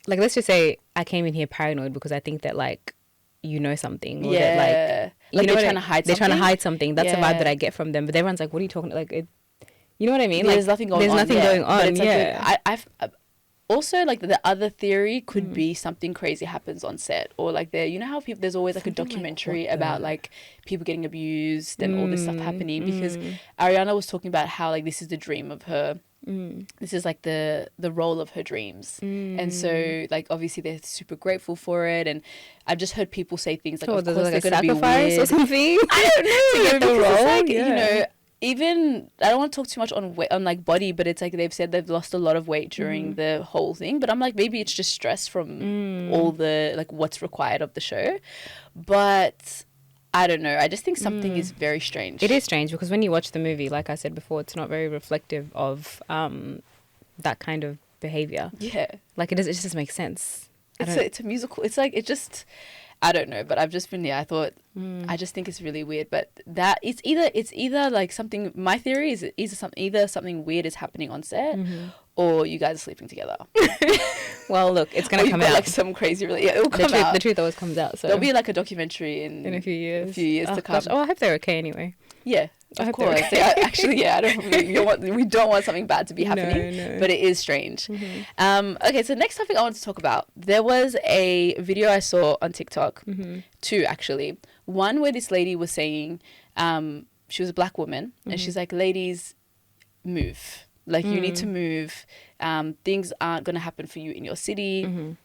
B: like, let's just say I came in here paranoid because I think that like, you know something, or that like you know
A: they're trying to hide.
B: They're trying to hide something. That's the vibe
A: Yeah.
B: that I get from them. But everyone's like, what are you talking like? You know what I mean? Like,
A: There's nothing going
B: there's
A: on.
B: nothing
A: yeah.
B: going on.
A: But it's like
B: Yeah.
A: I've also like the other theory could be something crazy happens on set, or like you know how people there's always like a
B: Something like
A: documentary
B: what
A: about
B: the-
A: like people getting abused and all this stuff happening, because Ariana was talking about how like this is the dream of her. This is like the role of her dreams, and so like obviously they're super grateful for it, and I've just heard people say things like,
B: Oh,
A: of
B: there's
A: course
B: like
A: they're
B: a
A: going to be
B: sacrifice or
A: weird.
B: something.
A: I don't know.
B: To get the
A: because it's
B: role,
A: like,
B: yeah.
A: you know, even I don't want to talk too much on like body, but it's like they've said they've lost a lot of weight during the whole thing. But I'm like, maybe it's just stress from all the like what's required of the show. But I don't know. I just think something is very strange.
B: It is strange because when you watch the movie, like I said before, it's not very reflective of that kind of behavior.
A: Yeah.
B: Like it just doesn't make sense.
A: It's a musical. It's like, it just, I don't know, but I've just been, I thought, I just think it's really weird. But that it's either like something, my theory is either something weird is happening on set, or you guys are sleeping together.
B: Well, look, it's gonna
A: Or
B: come
A: you've got,
B: out.
A: like some crazy, it'll come out.
B: The truth always comes out. So
A: There'll be like a documentary in
B: a few years.
A: to come.
B: Gosh. Oh, I hope they're okay anyway.
A: Yeah,
B: I
A: of
B: hope they're
A: course.
B: okay.
A: Yeah, actually, yeah. We don't want something bad to be happening,
B: no.
A: but it is strange. Okay, so next topic I want to talk about. There was a video I saw on TikTok, two actually. One where this lady was saying, she was a black woman, and she's like, "Ladies, move. Like you need to move. Things aren't gonna happen for you in your city."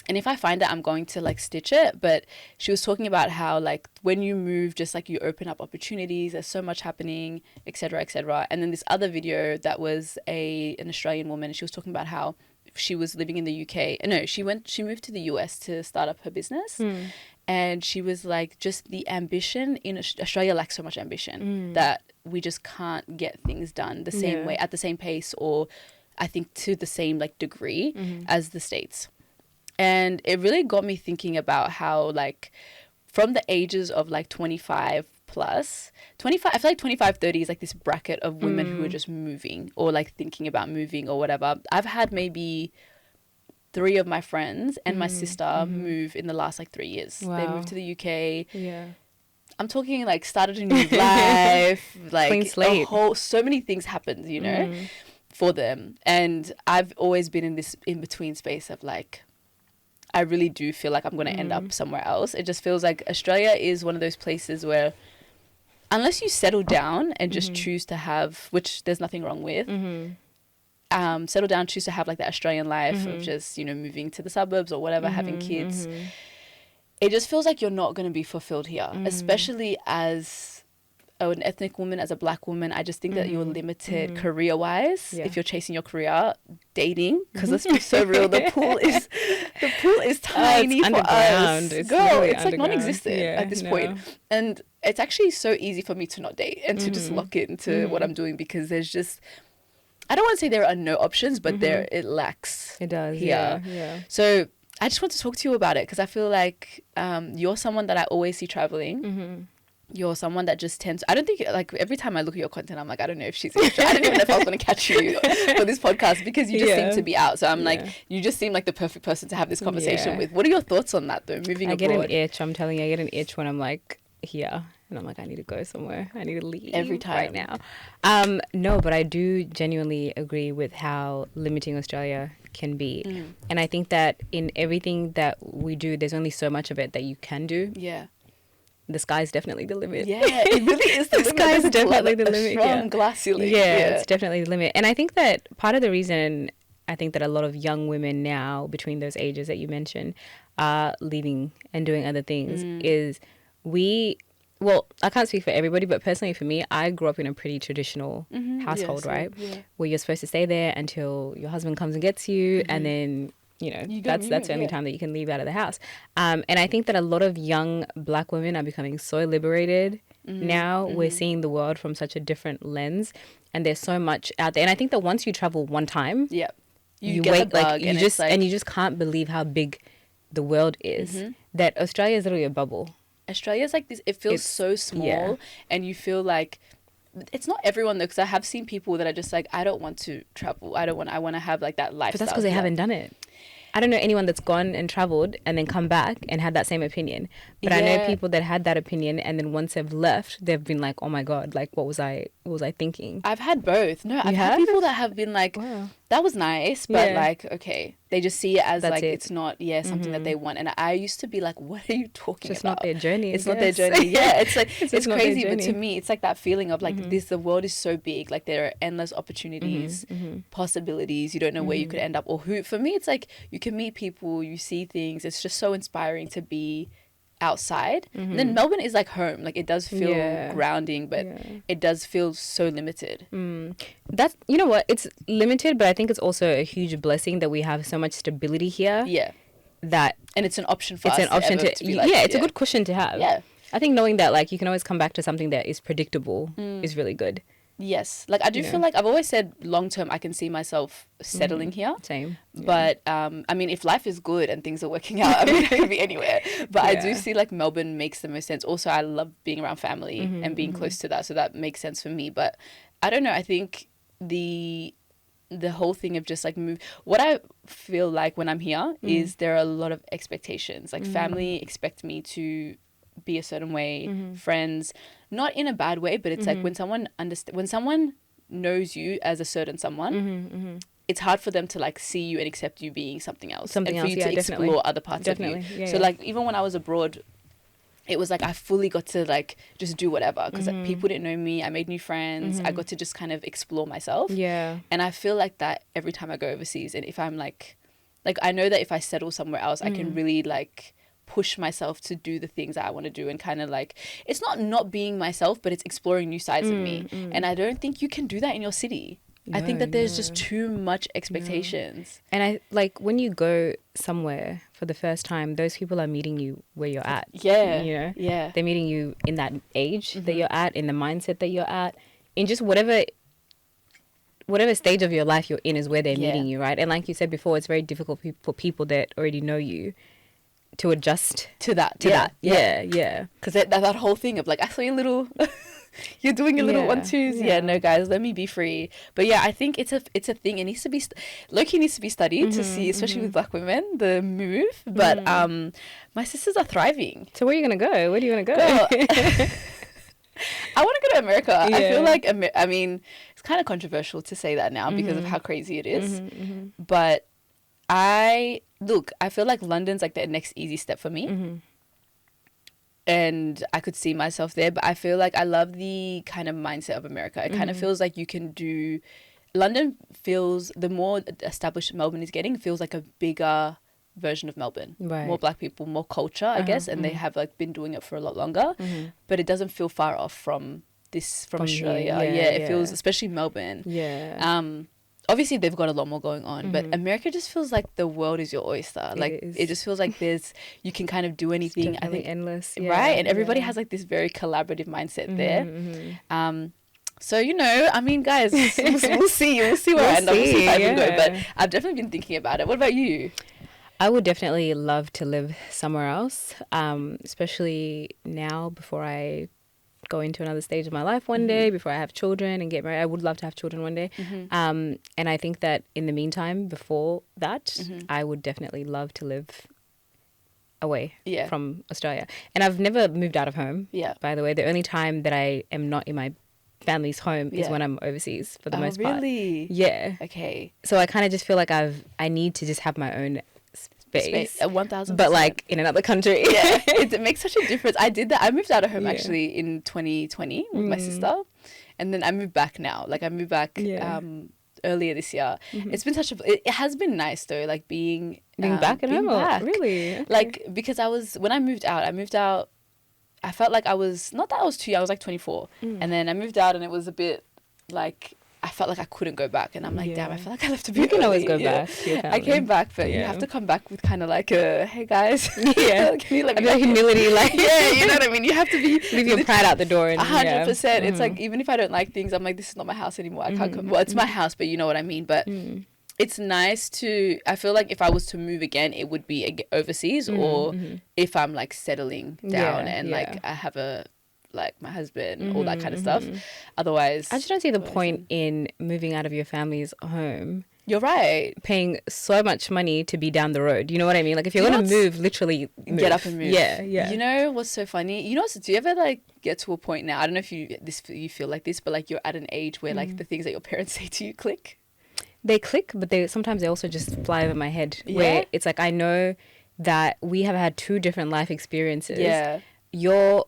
A: And if I find it, I'm going to like stitch it. But she was talking about how like when you move, just like you open up opportunities. There's so much happening, etc., etc. And then this other video that was an Australian woman, and she was talking about how she was living in the UK. No, she moved to the US to start up her business. And she was like, just the ambition in Australia lacks so much ambition that we just can't get things done the same way, at the same pace, or I think to the same like degree as the States. And it really got me thinking about how like from the ages of like 25 plus, 25, I feel like 25, 30 is like this bracket of women who are just moving or like thinking about moving or whatever. I've had maybe 3 of my friends and my sister move in the last like 3 years.
B: Wow.
A: They moved to the UK.
B: Yeah.
A: I'm talking like started a new life, like
B: Clean slate.
A: so many things happened, you know, for them. And I've always been in this in between space of like, I really do feel like I'm going to end up somewhere else. It just feels like Australia is one of those places where unless you settle down and just choose to have, which there's nothing wrong with, settle down, choose to have like that Australian life of just, you know, moving to the suburbs or whatever, having kids. It just feels like you're not going to be fulfilled here, especially as an ethnic woman, as a black woman. I just think that you're limited career-wise if you're chasing your career. Dating, because let's be so real, the pool is tiny for us.
B: It's
A: Girl,
B: literally
A: it's like
B: underground.
A: non-existent at this point. And it's actually so easy for me to not date and to just lock into what I'm doing, because there's just, I don't want to say there are no options, but it lacks.
B: It does.
A: here.
B: Yeah.
A: So I just want to talk to you about it, because I feel like you're someone that I always see traveling. you're someone that just tends, I don't think, like, every time I look at your content, I'm like, I don't know if she's I didn't even know if I was going to catch you for this podcast, because you just seem to be out. So I'm like, you just seem like the perfect person to have this conversation with. What are your thoughts on that, though, moving abroad?
B: I get an itch. I'm telling you, I get an itch when I'm like here. And I'm like, I need to go somewhere. I need to leave
A: every time
B: right now. No, but I do genuinely agree with how limiting Australia can be. And I think that in everything that we do, there's only so much of it that you can do.
A: Yeah.
B: The sky's definitely the limit.
A: Yeah, it really is the limit.
B: The sky's definitely the limit.
A: Strong glass ceiling.
B: Yeah, it's definitely the limit. And I think that part of the reason I think that a lot of young women now, between those ages that you mentioned, are leaving and doing other things is well, I can't speak for everybody, but personally for me, I grew up in a pretty traditional household, right? Yeah. Where you're supposed to stay there until your husband comes and gets you, and then, you know, that's the only time that you can leave out of the house. And I think that a lot of young Black women are becoming so liberated now. We're seeing the world from such a different lens, and there's so much out there. And I think that once you travel one time, you
A: get
B: wake
A: the bug,
B: and you just can't believe how big the world is. That Australia is literally a bubble.
A: Australia's like this, it feels so small, and you feel like, it's not everyone though, because I have seen people that are just like, I don't want to travel, I want to have like that lifestyle.
B: But that's because they haven't done it. I don't know anyone that's gone and traveled and then come back and had that same opinion. But I know people that had that opinion, and then once they've left, they've been like, oh my God, like what was I thinking?
A: I've had both. No, I've had people that have been like, wow, that was nice, but like, okay, they just see it as that's like it's not something that they want. And I used to be like, what are you talking
B: about? It's
A: not
B: their journey.
A: It's not their journey. Yeah, it's like it's crazy, but to me it's like that feeling of like the world is so big, like there are endless opportunities, possibilities. You don't know where you could end up or who. For me, it's like you can meet people, you see things. It's just so inspiring to be outside. And then Melbourne is like home. Like it does feel grounding, but it does feel so limited.
B: That's, you know what, it's limited, but I think it's also a huge blessing that we have so much stability here.
A: And it's an option for us.
B: It's an option to
A: be like,
B: it's a good cushion to have. I think knowing that like you can always come back to something that is predictable is really good.
A: Yes, like I do feel like I've always said long term I can see myself settling here.
B: Same.
A: But I mean, if life is good and things are working out, I mean, I could be anywhere. But I do see like Melbourne makes the most sense. Also, I love being around family and being close to that, so that makes sense for me. But I don't know. I think the whole thing of just like what I feel like when I'm here is there are a lot of expectations. Like family expect me to be a certain way, friends, not in a bad way, but it's like when someone knows you as a certain someone, it's hard for them to like see you and accept you being something else, and for you to explore other parts of you. So like even when I was abroad, it was like I fully got to like just do whatever, because like, people didn't know me. I made new friends. I got to just kind of explore myself. And I feel like that every time I go overseas, and if I'm like I know that if I settle somewhere else, I can really like push myself to do the things that I want to do, and kind of like, it's not being myself, but it's exploring new sides of me. And I don't think you can do that in your city. I think that there's just too much expectations.
B: And I like when you go somewhere for the first time, those people are meeting you where you're at. You know? They're meeting you in that age that you're at, in the mindset that you're at, in just whatever stage of your life you're in is where they're meeting you, right? And like you said before, it's very difficult for people that already know you to adjust
A: to that. Because that whole thing of like, I saw your little you're doing your little 1-2s. No guys, let me be free. But I think it's a thing. It needs to be low-key needs to be studied to see, especially with Black women, the move. But my sisters are thriving.
B: So where are you gonna go? Where do you want to go?
A: Girl, I want to go to America. I feel like I mean, it's kind of controversial to say that now because of how crazy it is. But I feel like London's like the next easy step for me. And I could see myself there, but I feel like I love the kind of mindset of America. It kind of feels like you can do... London feels, the more established Melbourne is getting, feels like a bigger version of Melbourne.
B: Right.
A: More Black people, more culture, I guess, and they have like been doing it for a lot longer. But it doesn't feel far off from Australia. It feels, especially Melbourne. Obviously they've got a lot more going on, but America just feels like the world is your oyster. Like it just feels like you can kind of do anything.
B: I think endless,
A: right? And everybody has like this very collaborative mindset there. So I mean, guys, we'll see where I end up. We'll see if I even go. But I've definitely been thinking about it. What about you?
B: I would definitely love to live somewhere else, especially now before I go into another stage of my life one day before I have children and get married. I would love to have children one day. And I think that in the meantime, before that, I would definitely love to live away from Australia. And I've never moved out of home, by the way. The only time that I am not in my family's home is when I'm overseas for the most part.
A: Really?
B: Yeah.
A: Okay.
B: So I kind of just feel like I need to just have my own space.
A: 1,000%.
B: But like in another country.
A: Yeah. It makes such a difference. I did that. I moved out of home actually in 2020 with my sister. And then I moved back now. Like I moved back earlier this year. It's been it has been nice though, like being
B: back at home.
A: Back.
B: Really? Okay.
A: Like because when I moved out, I felt like I was, not that I was too young, I was like 24. And then I moved out and it was a bit like, I felt like I couldn't go back. And I'm like, damn, I feel like I left a bit
B: You can
A: early.
B: always go back to your family.
A: I came back, but you have to come back with kind of like a, hey guys.
B: Yeah.
A: Can you let me
B: like humility, like.
A: Yeah, you know what I mean? You have to be.
B: Leave your pride out the door.
A: 100%. It's like, even if I don't like things, I'm like, this is not my house anymore. I can't come. Well, it's my house, but you know what I mean? But it's nice to, I feel like if I was to move again, it would be overseas or if I'm like settling down and like I have like my husband, all that kind of stuff. Otherwise,
B: I just don't see the point in moving out of your family's home.
A: You're right.
B: Paying so much money to be down the road. You know what I mean? Like if you're going to move, literally move.
A: Get up and move.
B: Yeah, yeah.
A: You know what's so funny? You know, do you ever like get to a point now? I don't know if you feel like this, but like you're at an age where like the things that your parents say to you click.
B: They click, but sometimes they also just fly over my head. Where it's like I know that we have had two different life experiences.
A: Yeah.
B: Your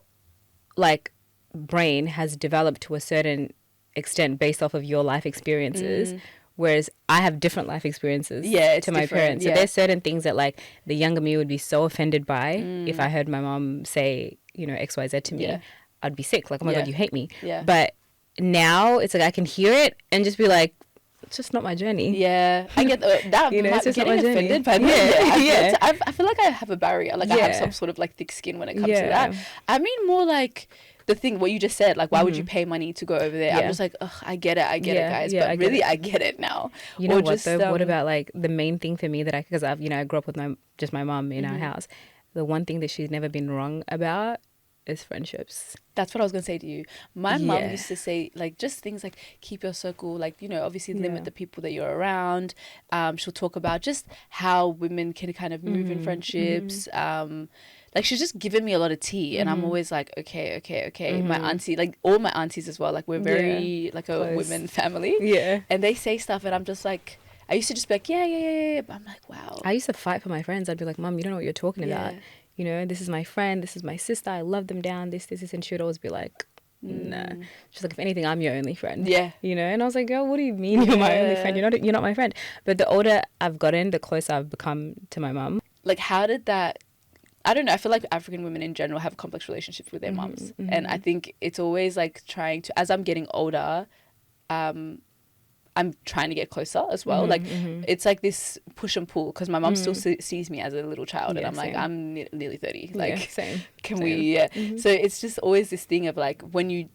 B: like brain has developed to a certain extent based off of your life experiences. Whereas I have different life experiences to my parents. So there's certain things that like the younger me would be so offended by if I heard my mom say, you know, XYZ to me. I'd be sick. Like, oh my God, you hate me. Yeah. But now it's like I can hear it and just be like, it's just not my journey.
A: Yeah. I get that.
B: You know, it's just
A: getting
B: not my journey.
A: offended by that. I feel like I have a barrier. Like I have some sort of like thick skin when it comes to that. I mean more like the thing, what you just said, like why would you pay money to go over there? I'm just like, ugh, I get it, guys. But I get it now.
B: You know what though? What about like the main thing for me that because I grew up with my mom in our house. The one thing that she's never been wrong about is friendships.
A: That's what I was going to say to you. My mom used to say, like, just things like keep your circle, like, you know, obviously limit the people that you're around. She'll talk about just how women can kind of move in friendships. Like, she's just given me a lot of tea. And I'm always like, okay. My auntie, like, all my aunties as well, like, we're very, like, a women family. Yeah. And they say stuff and I'm just like, I used to just be like, yeah. But I'm like, wow.
B: I used to fight for my friends. I'd be like, Mom, you don't know what you're talking about. You know, this is my friend, this is my sister, I love them down, this. And she would always be like, nah. She's like, if anything, I'm your only friend. Yeah. You know, and I was like, girl, what do you mean you're my only friend? You're not my friend. But the older I've gotten, the closer I've become to my mum.
A: Like, how did that... I don't know. I feel like African women in general have complex relationships with their mums. And I think it's always like trying to... As I'm getting older... I'm trying to get closer as well. It's like this push and pull because my mom still sees me as a little child and I'm like, I'm nearly 30. Like, can we... So it's just always this thing of like when you...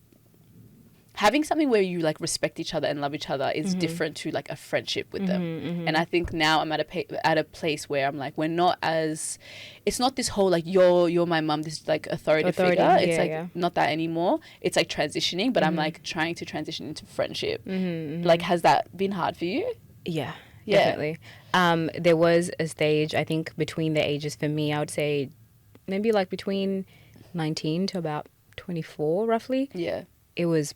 A: Having something where you like respect each other and love each other is different to like a friendship with them. And I think now I'm at a place where I'm like, we're not as... It's not this whole like, you're my mum, this like authority figure. It's like not that anymore. It's like transitioning, but I'm like trying to transition into friendship. Like, has that been hard for you?
B: Yeah, definitely. There was a stage, I think, between the ages for me, I would say maybe like between 19 to about 24 roughly. Yeah. It was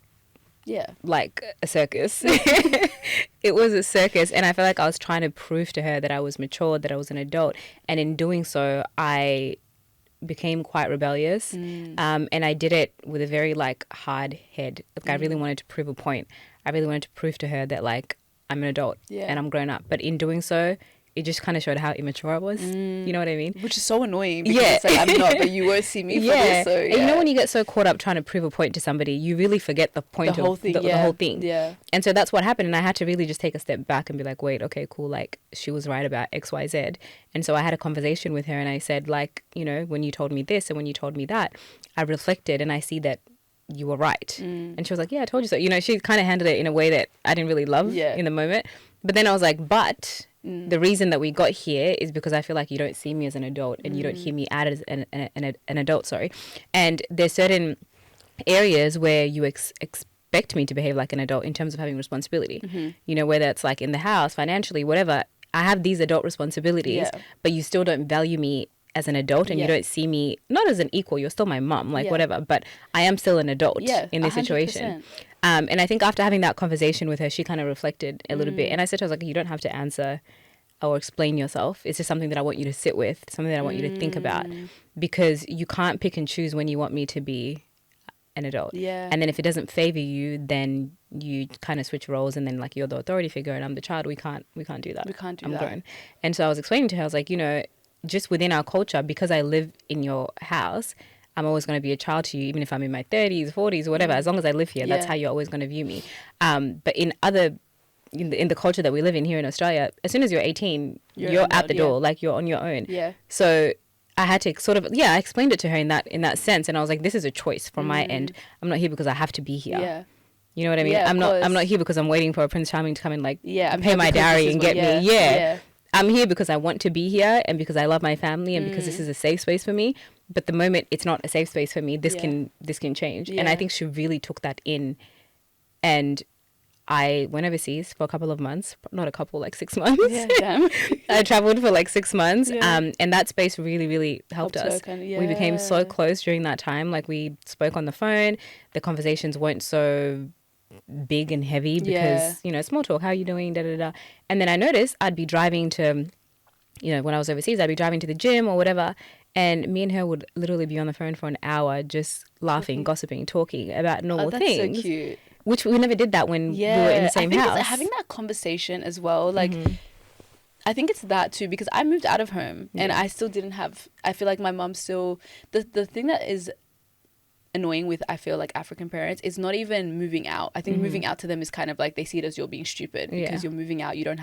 B: like a circus. It was a circus. And I felt like I was trying to prove to her that I was mature, that I was an adult. And in doing so, I became quite rebellious. And I did it with a very like hard head. Like I really wanted to prove a point. I really wanted to prove to her that like I'm an adult and I'm grown up. But in doing so, it just kind of showed how immature I was. You know what I mean?
A: Which is so annoying because it's like, I'm not, but you won't see me for this. So,
B: And you know when you get so caught up trying to prove a point to somebody, you really forget the point
A: the whole thing.
B: The whole thing. Yeah. And so that's what happened. And I had to really just take a step back and be like, wait, okay, cool. Like she was right about X, Y, Z. And so I had a conversation with her and I said like, you know, when you told me this and when you told me that, I reflected and I see that you were right. And she was like, yeah, I told you so. You know, she kind of handled it in a way that I didn't really love in the moment. But then I was like, but the reason that we got here is because I feel like you don't see me as an adult and you don't hear me out as an adult, sorry. And there's certain areas where you expect me to behave like an adult in terms of having responsibility. You know, whether it's like in the house, financially, whatever. I have these adult responsibilities, but you still don't value me as an adult, and you don't see me not as an equal. You're still my mum, like whatever, but I am still an adult in this 100%. Situation. And I think after having that conversation with her, she kind of reflected a little bit. And I said to her, I was like, you don't have to answer or explain yourself. It's just something that I want you to sit with, something that I want you to think about, because you can't pick and choose when you want me to be an adult. And then if it doesn't favor you, then you kind of switch roles, and then like you're the authority figure and I'm the child. We can't do that. I'm grown. And so I was explaining to her, I was like, you know, just within our culture, because I live in your house, I'm always going to be a child to you, even if I'm in my 30s, 40s, whatever. As long as I live here, that's how you're always going to view me. But in the culture that we live in here in Australia, as soon as you're 18, you're at the door, like you're on your own. So I had to sort of, I explained it to her in that sense. And I was like, this is a choice from my end. I'm not here because I have to be here. You know what I mean? I'm not here because I'm waiting for a Prince Charming to come and like pay my dowry and get me. I'm here because I want to be here, and because I love my family, and because this is a safe space for me. But the moment it's not a safe space for me, this can change. And I think she really took that in. And I went overseas for a couple of months, not a couple, like 6 months. I traveled for like 6 months. And that space really, really helped us. We became so close during that time. Like we spoke on the phone. The conversations weren't so big and heavy because, you know, small talk, how are you doing, da, da, da. And then I noticed I'd be driving to, you know, when I was overseas, I'd be driving to the gym or whatever. And me and her would literally be on the phone for an hour just laughing, gossiping, talking about normal things.
A: That's so cute.
B: Which we never did that when we were in the same house.
A: It's having that conversation as well. Like, I think it's that too, because I moved out of home and I still didn't have, I feel like my mom still, the thing that is annoying with, I feel like, African parents is not even moving out. I think moving out to them is kind of like they see it as you're being stupid because you're moving out. You're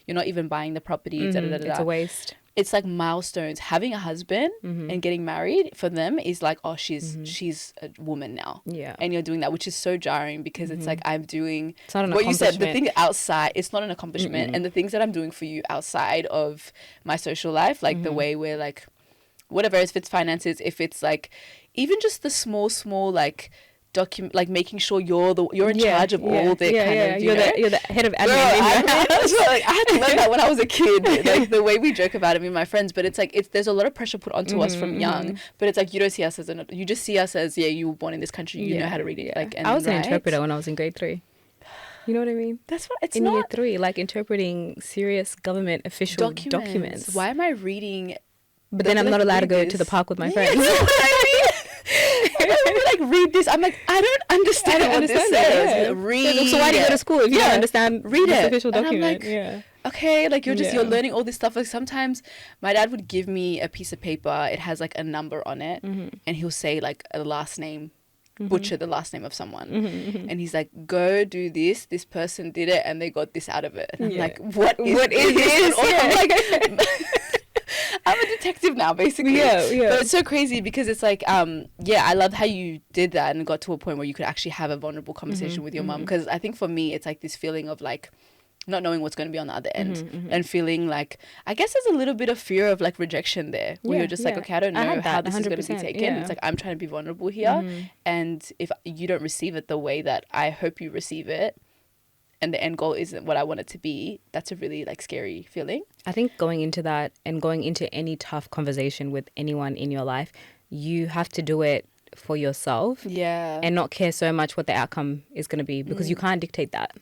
A: not even buying the property. It's
B: a waste.
A: It's like milestones. Having a husband and getting married for them is like, oh, she's a woman now. And you're doing that, which is so jarring because it's like I'm doing what you said, the thing outside, it's not an accomplishment. And the things that I'm doing for you outside of my social life, like the way we're like, whatever, if it's finances, if it's like even just the small like document, like making sure you're in charge of all the kind of,
B: you're the head of admin.
A: I had to learn that when I was a kid, like the way we joke about it with my friends, but it's like there's a lot of pressure put onto us from young, but it's like you don't see us as you just see us as you were born in this country, you know how to read it. Like, and
B: I was an interpreter when I was in grade 3. You know what I mean?
A: That's what it's
B: in
A: not.
B: Year 3, like interpreting serious government official documents.
A: Why am I reading?
B: But then I'm not allowed to go to the park with my friends.
A: You know what I mean? Like read this. I'm like, I don't understand what this says. Read.
B: So why do you go to school if you don't understand
A: read
B: this
A: it?
B: Official document?
A: Like, okay, like you're learning all this stuff. Like sometimes my dad would give me a piece of paper. It has like a number on it, and he'll say like a last name. Butcher the last name of someone, and he's like, go do this person did it and they got this out of it, and I'm like, what is this? I'm like, I'm a detective now, basically. But it's so crazy because it's like, I love how you did that and got to a point where you could actually have a vulnerable conversation with your mum. Because I think for me, it's like this feeling of like not knowing what's going to be on the other end and feeling like, I guess there's a little bit of fear of like rejection there where you're just like, okay, I don't know how this is going to be taken. It's like, I'm trying to be vulnerable here. And if you don't receive it the way that I hope you receive it, and the end goal isn't what I want it to be, that's a really like scary feeling.
B: I think going into that and going into any tough conversation with anyone in your life, you have to do it for yourself. And not care so much what the outcome is going to be, because you can't dictate that.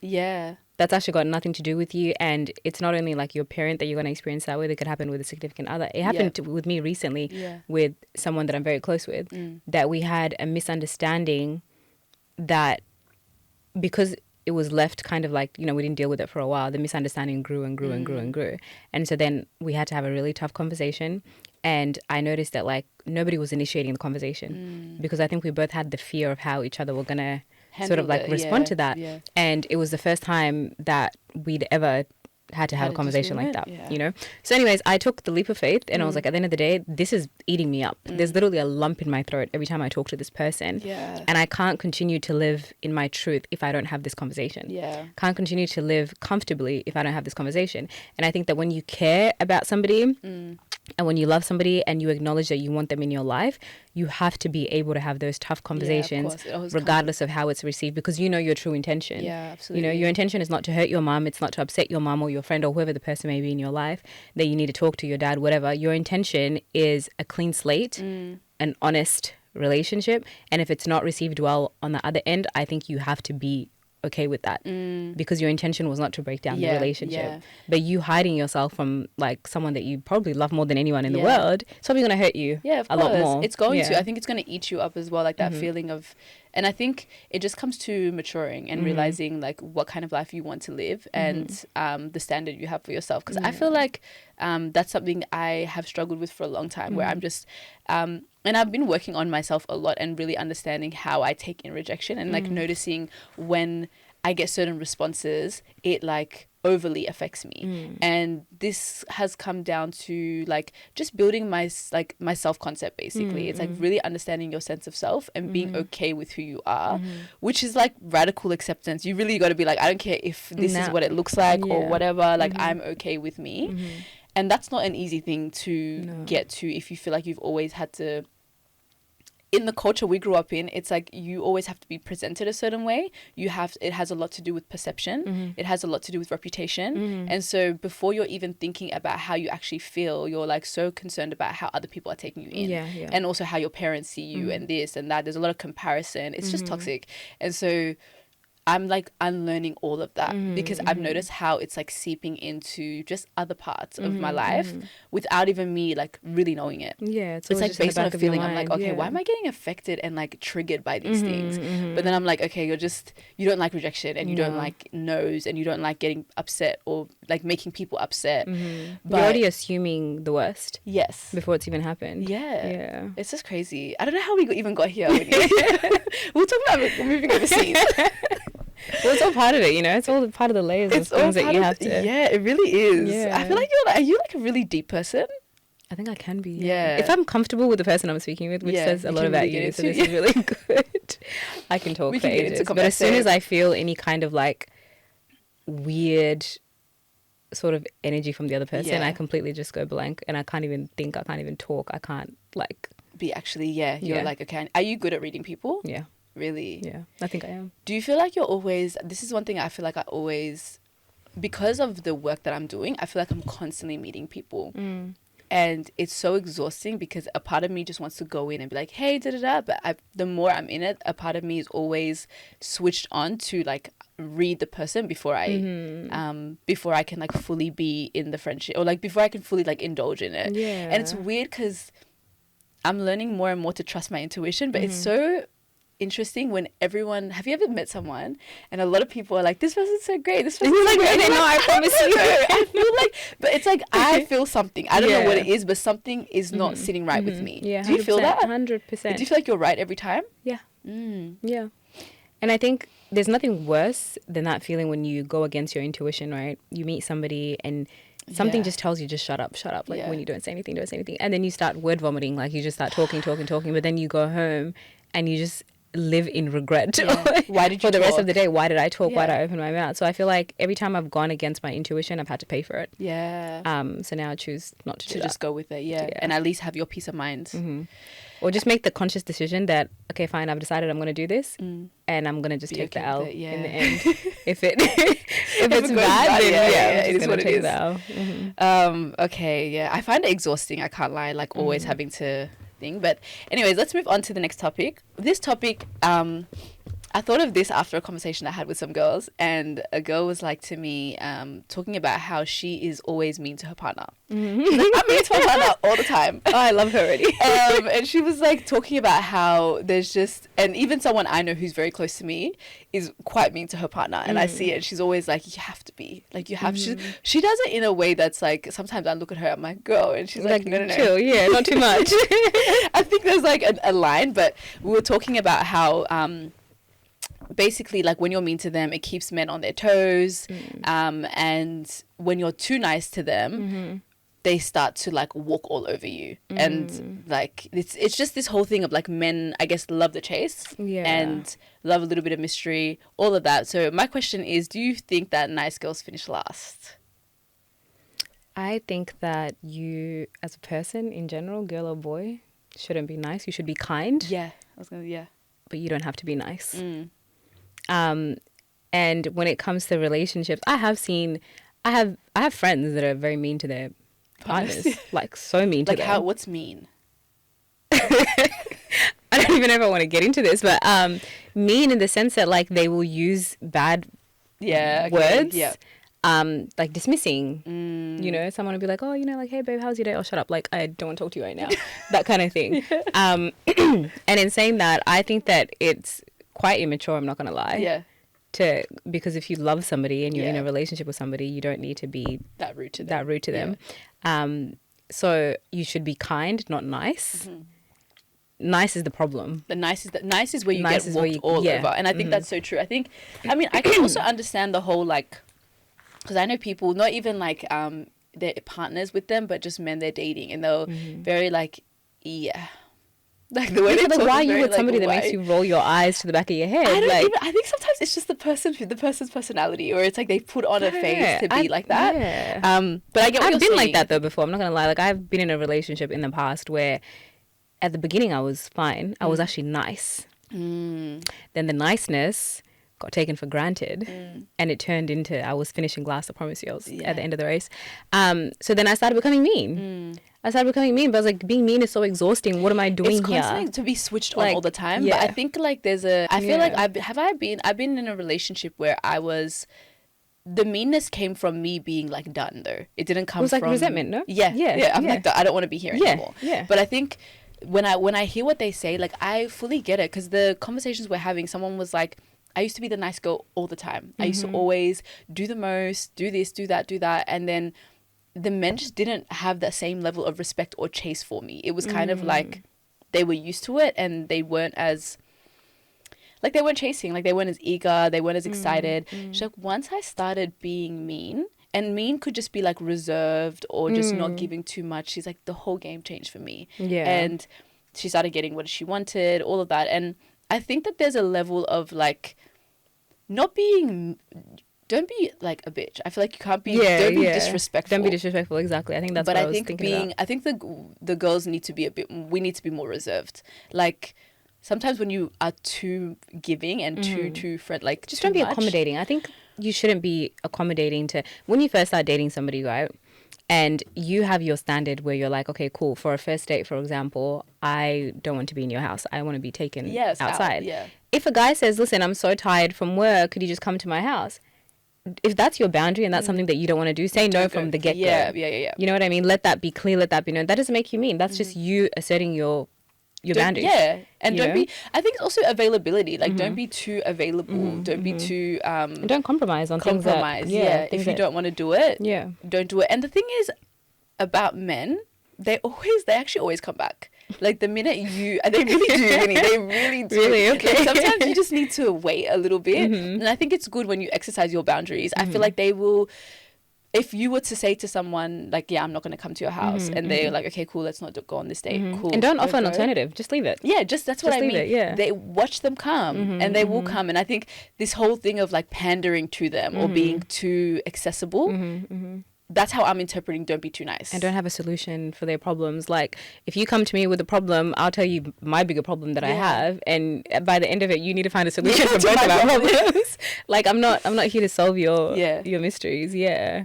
B: That's actually got nothing to do with you. And it's not only like your parent that you're going to experience that with. It could happen with a significant other. It happened with me recently with someone that I'm very close with, that we had a misunderstanding that because it was left kind of like, you know, we didn't deal with it for a while. The misunderstanding grew and grew and grew and grew. And so then we had to have a really tough conversation. And I noticed that like nobody was initiating the conversation because I think we both had the fear of how each other were going to sort of like respond to that. And it was the first time that we'd ever had to have a conversation like that,
A: Yeah.
B: you know? So anyways, I took the leap of faith and I was like, at the end of the day, this is eating me up. There's literally a lump in my throat every time I talk to this person.
A: Yeah.
B: And I can't continue to live in my truth if I don't have this conversation.
A: Yeah.
B: Can't continue to live comfortably if I don't have this conversation. And I think that when you care about somebody and when you love somebody and you acknowledge that you want them in your life, you have to be able to have those tough conversations regardless of how it's received, because you know your true intention.
A: Yeah, absolutely.
B: You know, your intention is not to hurt your mom. It's not to upset your mom or your friend or whoever the person may be in your life that you need to talk to, your dad, whatever. Your intention is a clean slate, an honest relationship. And if it's not received well on the other end, I think you have to be okay with that, because your intention was not to break down the relationship. But you hiding yourself from like someone that you probably love more than anyone in the world, it's probably going to hurt you a lot more.
A: It's going to. I think it's going to eat you up as well, like that feeling of, and I think it just comes to maturing and realizing like what kind of life you want to live and the standard you have for yourself. Because I feel like that's something I have struggled with for a long time, where I'm just and I've been working on myself a lot and really understanding how I take in rejection and like noticing when I get certain responses, it like overly affects me. And this has come down to like just building my self-concept basically. It's like really understanding your sense of self and being okay with who you are, which is like radical acceptance. You really got to be like, I don't care if this is what it looks like or whatever, like I'm okay with me. And that's not an easy thing to get to if you feel like you've always had to. In the culture we grew up in, it's like you always have to be presented a certain way. It has a lot to do with perception. It has a lot to do with reputation. And so before you're even thinking about how you actually feel, you're like so concerned about how other people are taking you in. And also how your parents see you and this and that. There's a lot of comparison. It's just toxic. And so I'm like unlearning all of that because I've noticed how it's like seeping into just other parts of my life without even me like really knowing it.
B: Yeah,
A: it's like based on a feeling. I'm like, okay, why am I getting affected and like triggered by these things? But then I'm like, okay, you don't like rejection and you don't like no's and you don't like getting upset or like making people upset. But
B: you're already assuming the worst.
A: Yes.
B: Before it's even happened.
A: Yeah. It's just crazy. I don't know how we even got here. We'll talk about moving overseas.
B: Well, it's all part of it, you know. It's all part of the layers of things that you have to.
A: Yeah, it really is. Yeah. I feel like are you like a really deep person?
B: I think I can be.
A: Yeah.
B: If I'm comfortable with the person I'm speaking with, which says a lot about you, so this is really good. I can talk for ages. But as soon as I feel any kind of like weird sort of energy from the other person, I completely just go blank and I can't even think. I can't even talk. I can't like
A: be actually. You're like, okay. Are you good at reading people?
B: Yeah.
A: Really?
B: Yeah, I think I am.
A: Do you feel like you're always, this is one thing I feel like I always, because of the work that I'm doing, I feel like I'm constantly meeting people. And it's so exhausting because a part of me just wants to go in and be like, hey, da-da-da. But the more I'm in it, a part of me is always switched on to like read the person before I can like fully be in the friendship or like before I can fully like indulge in it.
B: Yeah.
A: And it's weird because I'm learning more and more to trust my intuition, but it's so interesting when everyone, have you ever met someone and a lot of people are like, this person's so great, this person's so great.
B: No, I promise you.
A: I feel like, but it's like I feel something, I don't know what it is, but something is not sitting right with me.
B: Yeah,
A: do you feel that?
B: 100%.
A: Do you feel like you're right every time?
B: Yeah. Yeah. And I think there's nothing worse than that feeling when you go against your intuition, right? You meet somebody and something just tells you, just shut up. Like when you don't say anything. And then you start word vomiting, like you just start talking. But then you go home and you just live in regret.
A: Why did you
B: for the rest of the day? Why did I talk? Why did I open my mouth? So I feel like every time I've gone against my intuition, I've had to pay for it. So now I choose not to do
A: just go with it. And at least have your peace of mind.
B: Or just make the conscious decision that, okay, fine, I've decided I'm going to do this and I'm going to just take the L in the end. If it's bad, then
A: it is what it is.
B: The
A: L. I find it exhausting, I can't lie, like always having to thing. But anyways, let's move on to the next topic. This topic, I thought of this after a conversation I had with some girls, and a girl was like to me, talking about how she is always mean to her partner. She's like, I'm mean to my partner all the time.
B: Oh, I love her already.
A: And she was like talking about how there's just, and even someone I know who's very close to me is quite mean to her partner, and I see it. She's always like, you have to be, like you have. She does it in a way that's like, sometimes I look at her, I'm like, girl, and she's like, no,
B: chill, not too much.
A: I think there's like a line, but we were talking about how basically, like, when you're mean to them, it keeps men on their toes. And when you're too nice to them, they start to, like, walk all over you. And, like, it's just this whole thing of, like, men, I guess, love the chase and love a little bit of mystery, all of that. So my question is, do you think that nice girls finish last?
B: I think that you, as a person in general, girl or boy, shouldn't be nice. You should be kind.
A: Yeah.
B: But you don't have to be nice. And when it comes to relationships, I have friends that are very mean to their partners. Like, so mean to them.
A: Like, what's mean?
B: I don't even know if I want to get into this, but mean in the sense that, like, they will use bad words. Yeah. Like dismissing, you know, someone would be like, oh, you know, like, hey babe, how's your day? Oh, shut up, like, I don't want to talk to you right now. That kind of thing. And in saying that, I think that it's quite immature, I'm not gonna lie. Because if you love somebody and you're in a relationship with somebody, you don't need to be
A: that rude to them.
B: So you should be kind, not nice. Nice is the problem.
A: Nice is where you get walked all over. And I think that's so true. I mean, I can also understand the whole, like, because I know people, not even like their partners with them, but just men they're dating, and they're very like, like the way they talk.
B: Why are
A: is
B: you
A: very,
B: with somebody that makes you roll your eyes to the back of your head?
A: I think sometimes it's just the person's personality, or it's like they put on a face to be like that. But I get what
B: I've been
A: saying.
B: like that though before. I'm not gonna lie. Like, I've been in a relationship in the past where, at the beginning, I was fine. I was actually nice. Then the niceness got taken for granted, and it turned into I was finishing glass. I promise you, I was at the end of the race. So then I started becoming mean. But I was like, being mean is so exhausting. What am I doing here?
A: It's constantly to be switched on all the time. But I think, like, I feel like I've been in a relationship where the meanness came from me being, like, done, though. It didn't come from...
B: It was like resentment, no?
A: Yeah. I'm like, I don't want to be here anymore.
B: Yeah.
A: But I think when I hear what they say, like, I fully get it, because the conversations we're having, someone was like, I used to be the nice girl all the time. I used to always do the most, do this, do that. And then the men just didn't have that same level of respect or chase for me. It was kind of like they were used to it, and they weren't as... like, they weren't chasing. Like, they weren't as eager. They weren't as excited. She's like, once I started being mean, and mean could just be, like, reserved or just not giving too much. She's like, the whole game changed for me.
B: Yeah.
A: And she started getting what she wanted, all of that. And I think that there's a level of, like, don't be like a bitch. I feel like you can't be don't be disrespectful.
B: Don't be disrespectful, exactly. I think that's what I was thinking about.
A: I think the girls need to be we need to be more reserved. Like, sometimes when you are too giving and too like,
B: just don't be accommodating. I think you shouldn't be accommodating to when you first start dating somebody, right? And you have your standard where you're like, okay, cool. For a first date, for example, I don't want to be in your house. I want to be taken outside. If a guy says, listen, I'm so tired from work, could you just come to my house? If that's your boundary and that's something that you don't want to do, say no from the get-go.
A: Yeah.
B: You know what I mean? Let that be clear. Let that be known. That doesn't make you mean. That's just you asserting your boundaries.
A: Yeah. And don't be... I think it's also availability. Like, don't be too available. Don't be too...
B: and don't compromise on things that...
A: If you don't want to do it, don't do it. And the thing is about men, they actually always come back. Like, the minute they really do, Winnie. They really do.
B: Really? Okay.
A: Like, sometimes you just need to wait a little bit. And I think it's good when you exercise your boundaries. I feel like they will... If you were to say to someone, like, yeah, I'm not going to come to your house, and they're like, okay, cool, let's not go on this date, cool.
B: And don't offer an alternative. Just leave it.
A: Yeah, that's what I mean.
B: It,
A: They watch them come, and they will come. And I think this whole thing of, like, pandering to them or being too accessible, that's how I'm interpreting don't be too nice.
B: And don't have a solution for their problems. Like, if you come to me with a problem, I'll tell you my bigger problem that I have, and by the end of it, you need to find a solution for both of our problems. Like, I'm not here to solve your mysteries. Yeah.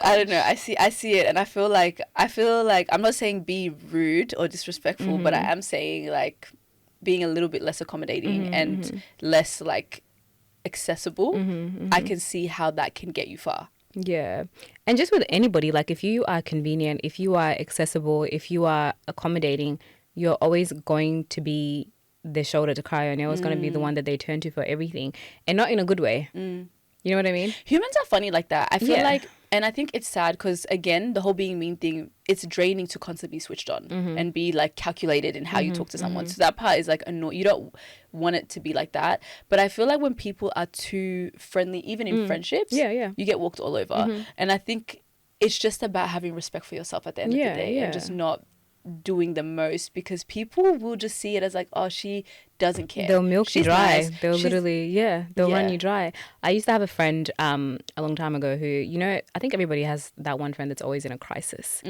A: I don't know. I see it, and I feel like I'm not saying be rude or disrespectful, but I am saying, like, being a little bit less accommodating and less, like, accessible. I can see how that can get you far.
B: Yeah. And just with anybody, like, if you are convenient, if you are accessible, if you are accommodating, you're always going to be the shoulder to cry on. You're always going to be the one that they turn to for everything, and not in a good way. You know what I mean?
A: Humans are funny like that. I feel like, And I think it's sad because, again, the whole being mean thing, it's draining to constantly be switched on and be like calculated in how you talk to someone. So that part is like annoying. You don't want it to be like that. But I feel like when people are too friendly, even in friendships, you get walked all over. And I think it's just about having respect for yourself at the end of the day and just not doing the most, because people will just see it as like, oh, she doesn't care.
B: They'll milk you dry.
A: Nice.
B: They'll literally, they'll run you dry. I used to have a friend a long time ago who, you know, I think everybody has that one friend that's always in a crisis.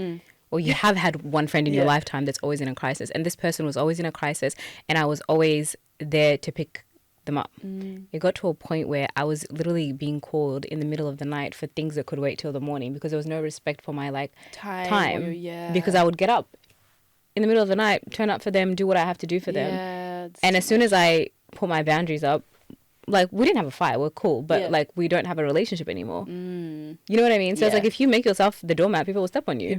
B: Or you have had one friend in your lifetime that's always in a crisis. And this person was always in a crisis, and I was always there to pick them up. It got to a point where I was literally being called in the middle of the night for things that could wait till the morning, because there was no respect for my like time. Because I would get up in the middle of the night, turn up for them, do what I have to do for them. And as soon as I put my boundaries up, like, we didn't have a fight, we're cool, but like, we don't have a relationship anymore. You know what I mean? So it's like, if you make yourself the doormat, people will step on you.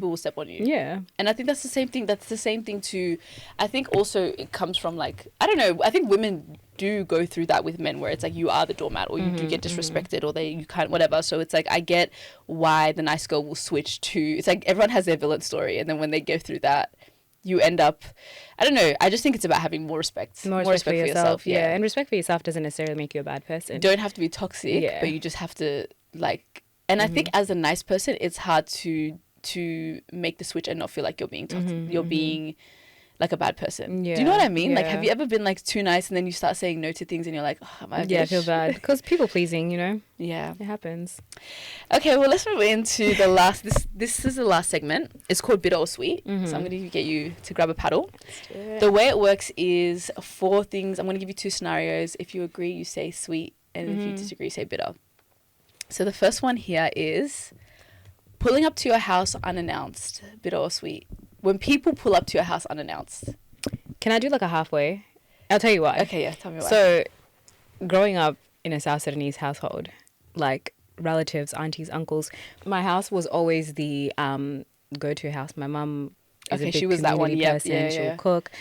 B: Yeah.
A: And I think that's the same thing. That's the same thing too. I think also it comes from like, I don't know, I think women do go through that with men, where it's like you are the doormat, or you do get disrespected, or you can't, whatever. So it's like, I get why the nice girl will switch to, it's like everyone has their villain story, and then when they go through that, you end up, I don't know, I just think it's about having more respect. More respect for yourself. Yeah.
B: And respect for yourself doesn't necessarily make you a bad person.
A: You don't have to be toxic, but you just have to like, and I think as a nice person, it's hard to make the switch and not feel like you're being toxic. You're being like a bad person. Do you know what I mean? Like, have you ever been like too nice, and then you start saying no to things, and you're like, oh, am I a bitch?
B: I feel bad, because people pleasing, you know. It happens.
A: Okay, well, let's move into the last, this is the last segment. It's called Bitter or Sweet. So I'm going to get you to grab a paddle. The way it works is 4 things. I'm going to give you 2 scenarios. If you agree, you say sweet, and if you disagree, you say bitter. So the first one here is pulling up to your house unannounced, bitter or sweet. When people pull up to your house unannounced.
B: Can I do like a halfway? I'll tell you why.
A: Okay, yeah, tell me why.
B: So, growing up in a South Sudanese household, like relatives, aunties, uncles, my house was always the go-to house. My mum is a big
A: she was that one
B: person. She'll cook.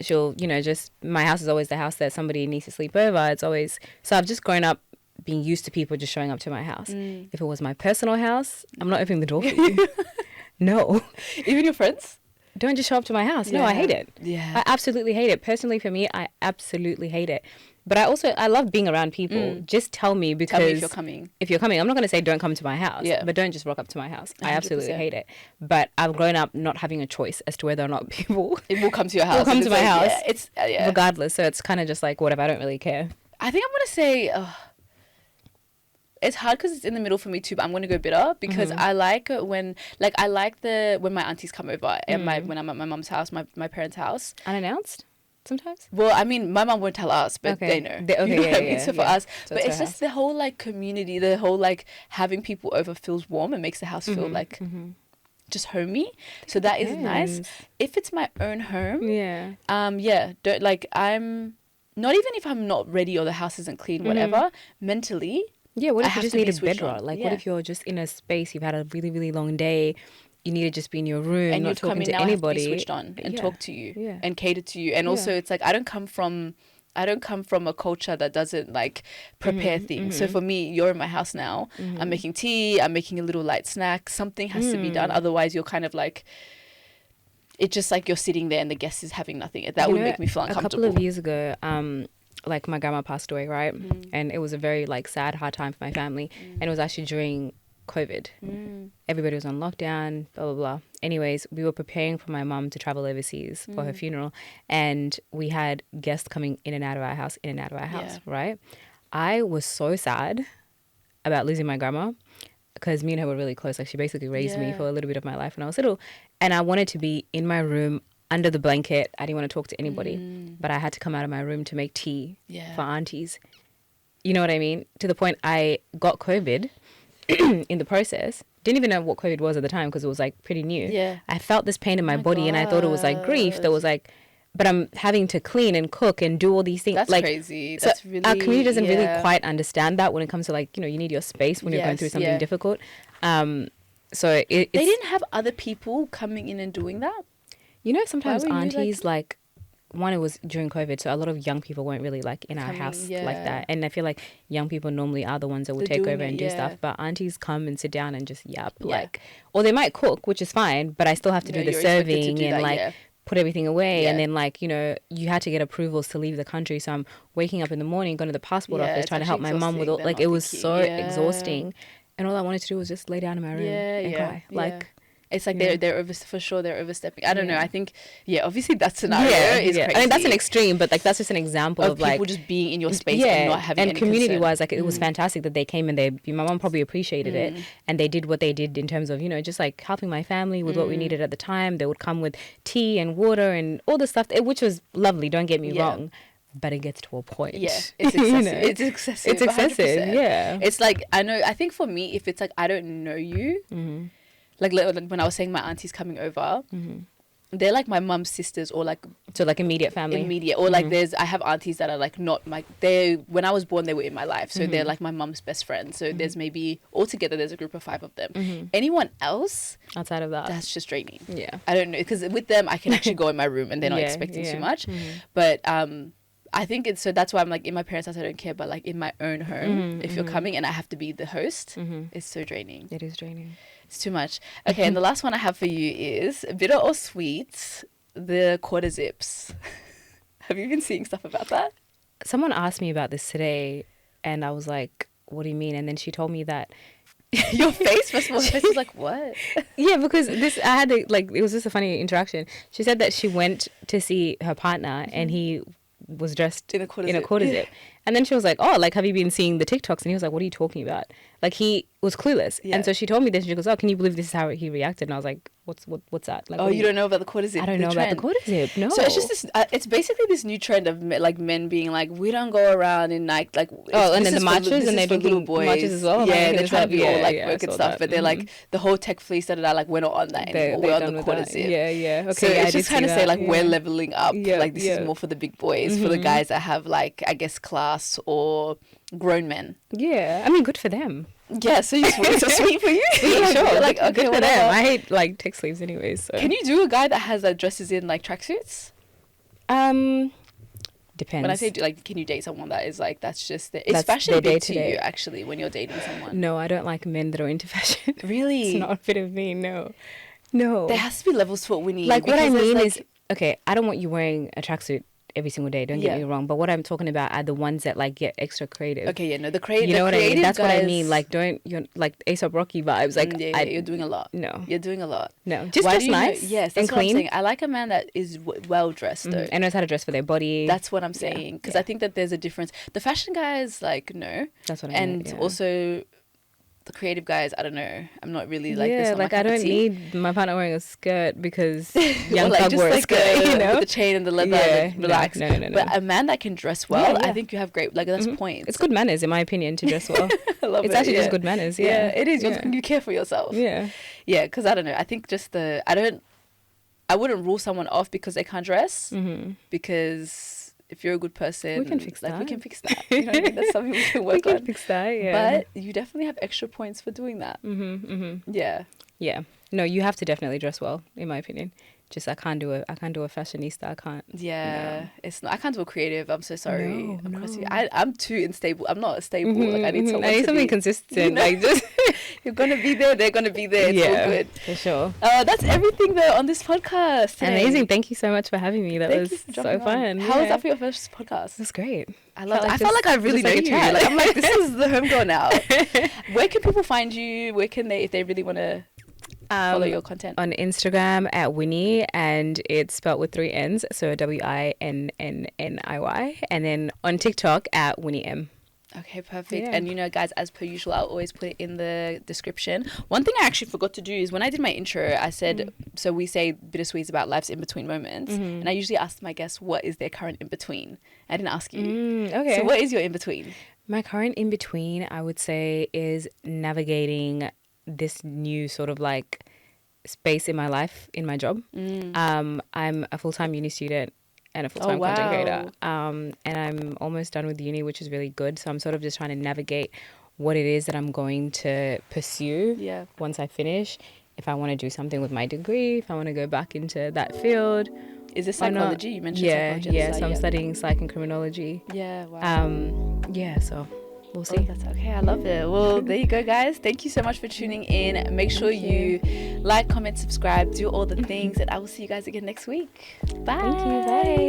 B: She'll, you know, just, my house is always the house that somebody needs to sleep over. It's always, so I've just grown up being used to people just showing up to my house. If it was my personal house, I'm not opening the door for you. No.
A: Even your friends?
B: Don't just show up to my house. No, I hate it. I absolutely hate it. Personally, for me, I absolutely hate it. But I love being around people. Just tell me, because... Tell me if you're coming. If you're coming. I'm not going to say don't come to my house. But don't just rock up to my house. 100%. I absolutely hate it. But I've grown up not having a choice as to whether or not people...
A: It will come to your house.
B: Will come to my house.
A: It's
B: regardless. So it's kind of just like, whatever. I don't really care.
A: I think I'm going to say... it's hard because it's in the middle for me too, but I'm going to go bitter, because I like when my aunties come over and when I'm at my mum's house, my parents' house.
B: Unannounced sometimes?
A: Well, I mean, my mum won't tell us, but they know. You know what I mean? So for us, so but it's just house. The whole like community, the whole like having people over feels warm and makes the house feel like just homey. So that is nice. If it's my own home, don't like, I'm not, even if I'm not ready or the house isn't clean, whatever, mentally.
B: Yeah, what if you just need a bedrock? Like, what if you're just in a space, you've had a really, really long day, you need to just be in your room, and not talking to anybody.
A: And switched on and talk to you and cater to you. And also, it's like, I don't come from a culture that doesn't like prepare things. So for me, you're in my house now. I'm making tea. I'm making a little light snack. Something has to be done. Otherwise, you're kind of like, it's just like you're sitting there and the guest is having nothing. That would make me feel uncomfortable.
B: A couple of years ago, like my grandma passed away, right? And it was a very like sad, hard time for my family. And it was actually during COVID. Everybody was on lockdown, blah, blah, blah. Anyways, we were preparing for my mum to travel overseas for her funeral. And we had guests coming in and out of our house, right? I was so sad about losing my grandma, because me and her were really close. Like, she basically raised me for a little bit of my life when I was little. And I wanted to be in my room under the blanket. I didn't want to talk to anybody, but I had to come out of my room to make tea for aunties. You know what I mean? To the point I got COVID in the process. Didn't even know what COVID was at the time, because it was like pretty new. I felt this pain in my body, and I thought it was like grief. That was like, but I'm having to clean and cook and do all these things.
A: That's
B: like,
A: crazy.
B: That's really, our community doesn't really quite understand that when it comes to like, you know, you need your space when you're going through something difficult. So they
A: didn't have other people coming in and doing that.
B: You know, sometimes aunties like one, it was during COVID, so a lot of young people weren't really like in our house like that. And I feel like young people normally are the ones that will take over and do stuff. But aunties come and sit down and just yap, like, or they might cook, which is fine, but I still have to do the serving and like put everything away. And then like, you know, you had to get approvals to leave the country. So I'm waking up in the morning, going to the passport office, trying to help my mum with all, like, it was so exhausting. And all I wanted to do was just lay down in my room and cry. Like,
A: it's like they're for sure they're overstepping. I don't know. I think obviously that scenario is crazy.
B: I mean that's an extreme, but like that's just an example of like
A: people just being in your space and not having
B: and
A: any
B: community
A: concern.
B: wise, like it was fantastic that they came and my mom probably appreciated it, and they did what they did in terms of, you know, just like helping my family with what we needed at the time. They would come with tea and water and all the stuff, which was lovely. Don't get me wrong. But it gets to a point.
A: Yeah, it's excessive. You know? It's excessive.
B: It's excessive.
A: 100%.
B: Yeah.
A: It's like I think for me, if it's like I don't know you. Like when I was saying my auntie's coming over, they're like my mum's sisters or like...
B: So like immediate family.
A: Immediate. Or like I have aunties that are like not like... When I was born, they were in my life. So they're like my mum's best friends. So there's maybe... Altogether, there's a group of 5 of them. Anyone else...
B: Outside of that.
A: That's just draining.
B: Yeah.
A: I don't know. Because with them, I can actually go in my room and they're not expecting too much. But... I think it's so that's why I'm like in my parents' house I don't care, but like in my own home, if you're coming and I have to be the host, it's so draining.
B: It is draining.
A: It's too much. Okay, and the last one I have for you is bitter or sweet, the quarter zips. Have you been seeing stuff about that?
B: Someone asked me about this today, and I was like, "What do you mean?" And then she told me that.
A: Your face, first of all, face was like, what?
B: Yeah, because I had to, like, it was just a funny interaction. She said that she went to see her partner and he was dressed in a quarter zip. And then she was like, oh, like, have you been seeing the TikToks? And he was like, what are you talking about? Like, he was clueless. And so she told me this, and she goes, oh, can you believe this is how he reacted? And I was like, what's that? Like,
A: you don't know about the quarter zip?
B: I don't know about the quarter zip, no.
A: So it's just this, it's basically this new trend of like men being like, we don't go around in like
B: and then the marches, and they're doing
A: little boys.
B: Marches as well.
A: Yeah, they're trying to be all like work and stuff, but they're like, the whole tech fleece, like, we're not on that anymore. We're on the quarter zip.
B: Yeah. Okay,
A: so it's just kind of say like, we're leveling up. Like, this is more for the big boys, for the guys that have like, I guess, class or grown men.
B: Yeah, I mean, good for them.
A: Yeah, so it's so sweet for you.
B: Yeah, sure.
A: Like, okay,
B: good for
A: whatever.
B: them. I hate like tech sleeves anyways. So.
A: Can you do a guy that has dresses in like tracksuits?
B: Depends.
A: When I say like, can you date someone that is like, that's it's fashion big to you actually when you're dating someone?
B: No, I don't like men that are into fashion.
A: Really?
B: It's not a fit of me. No.
A: There has to be levels to what we need.
B: Like what I mean is, okay, I don't want you wearing a tracksuit every single day, don't get me wrong, but what I'm talking about are the ones that like get extra creative.
A: Okay, the creative,
B: you know what I mean? That's
A: guys,
B: what I mean. Like, you're like A$AP Rocky vibes. Like,
A: you're doing a lot.
B: No,
A: you're doing a lot.
B: No, just dress nice.
A: Yes, that's
B: and
A: what
B: clean.
A: I'm saying. I like a man that is well dressed though,
B: and knows how to dress for their body.
A: That's what I'm saying, because I think that there's a difference. The fashion guys, like, no,
B: that's what I mean.
A: And also the creative guys, I don't know. I'm not really like this.
B: Like I don't need my partner wearing a skirt because young
A: like,
B: thug wore a skirt, you know,
A: with the chain and the leather.
B: Yeah,
A: relax.
B: No.
A: But a man that can dress well, I think you have great. Like that's points.
B: It's good manners, in my opinion, to dress well.
A: I love
B: it's actually just good manners. Yeah,
A: it is. You care for yourself.
B: Yeah.
A: Because I don't know. I think just I wouldn't rule someone off because they can't dress. Because if you're a good person,
B: we can fix that.
A: We can fix that. You know what I mean? That's something we can work on.
B: We can fix that, yeah.
A: But you definitely have extra points for doing that. Yeah.
B: Yeah. No, you have to definitely dress well, in my opinion. Just I can't do a fashionista. I can't.
A: Yeah, no. It's not. I can't do a creative. I'm so sorry.
B: No.
A: I'm too unstable. I'm not stable. Like I need someone.
B: I need something consistent. You know? Like just
A: you're gonna be there. They're gonna be there. It's all good
B: for sure.
A: That's everything though on this podcast today.
B: Amazing. Thank you so much for having me. That was so fun.
A: How was that for your first podcast?
B: It was great.
A: I felt like I really know you. Like, I'm like, this is the homegirl now. Where can people find you? Where can they, if they really want to follow your content?
B: On Instagram at Winniy, and it's spelled with 3 N's, so Winniy, and then on TikTok at Winnie M.
A: Okay, perfect. Yeah. And guys, as per usual, I'll always put it in the description. One thing I actually forgot to do is when I did my intro, I said, so we say bittersweet about life's in-between moments, and I usually ask my guests what is their current in-between. I didn't ask you.
B: Okay.
A: So what is your in-between?
B: My current in-between, I would say, is navigating this new sort of like space in my life, in my job. I'm a full-time uni student and a full-time content creator. And I'm almost done with uni, which is really good. So I'm sort of just trying to navigate what it is that I'm going to pursue once I finish. if I want to do something with my degree, if I want to go back into that field.
A: Is it psychology? You mentioned psychology.
B: Yeah. So I'm studying psych and criminology.
A: Yeah, wow.
B: Yeah, so we'll see.
A: That's okay. I love it. Well, there you go, guys. Thank you so much for tuning in. Make sure you like, comment, subscribe, do all the things, and I will see you guys again next week. Bye.
B: Thank you. Bye.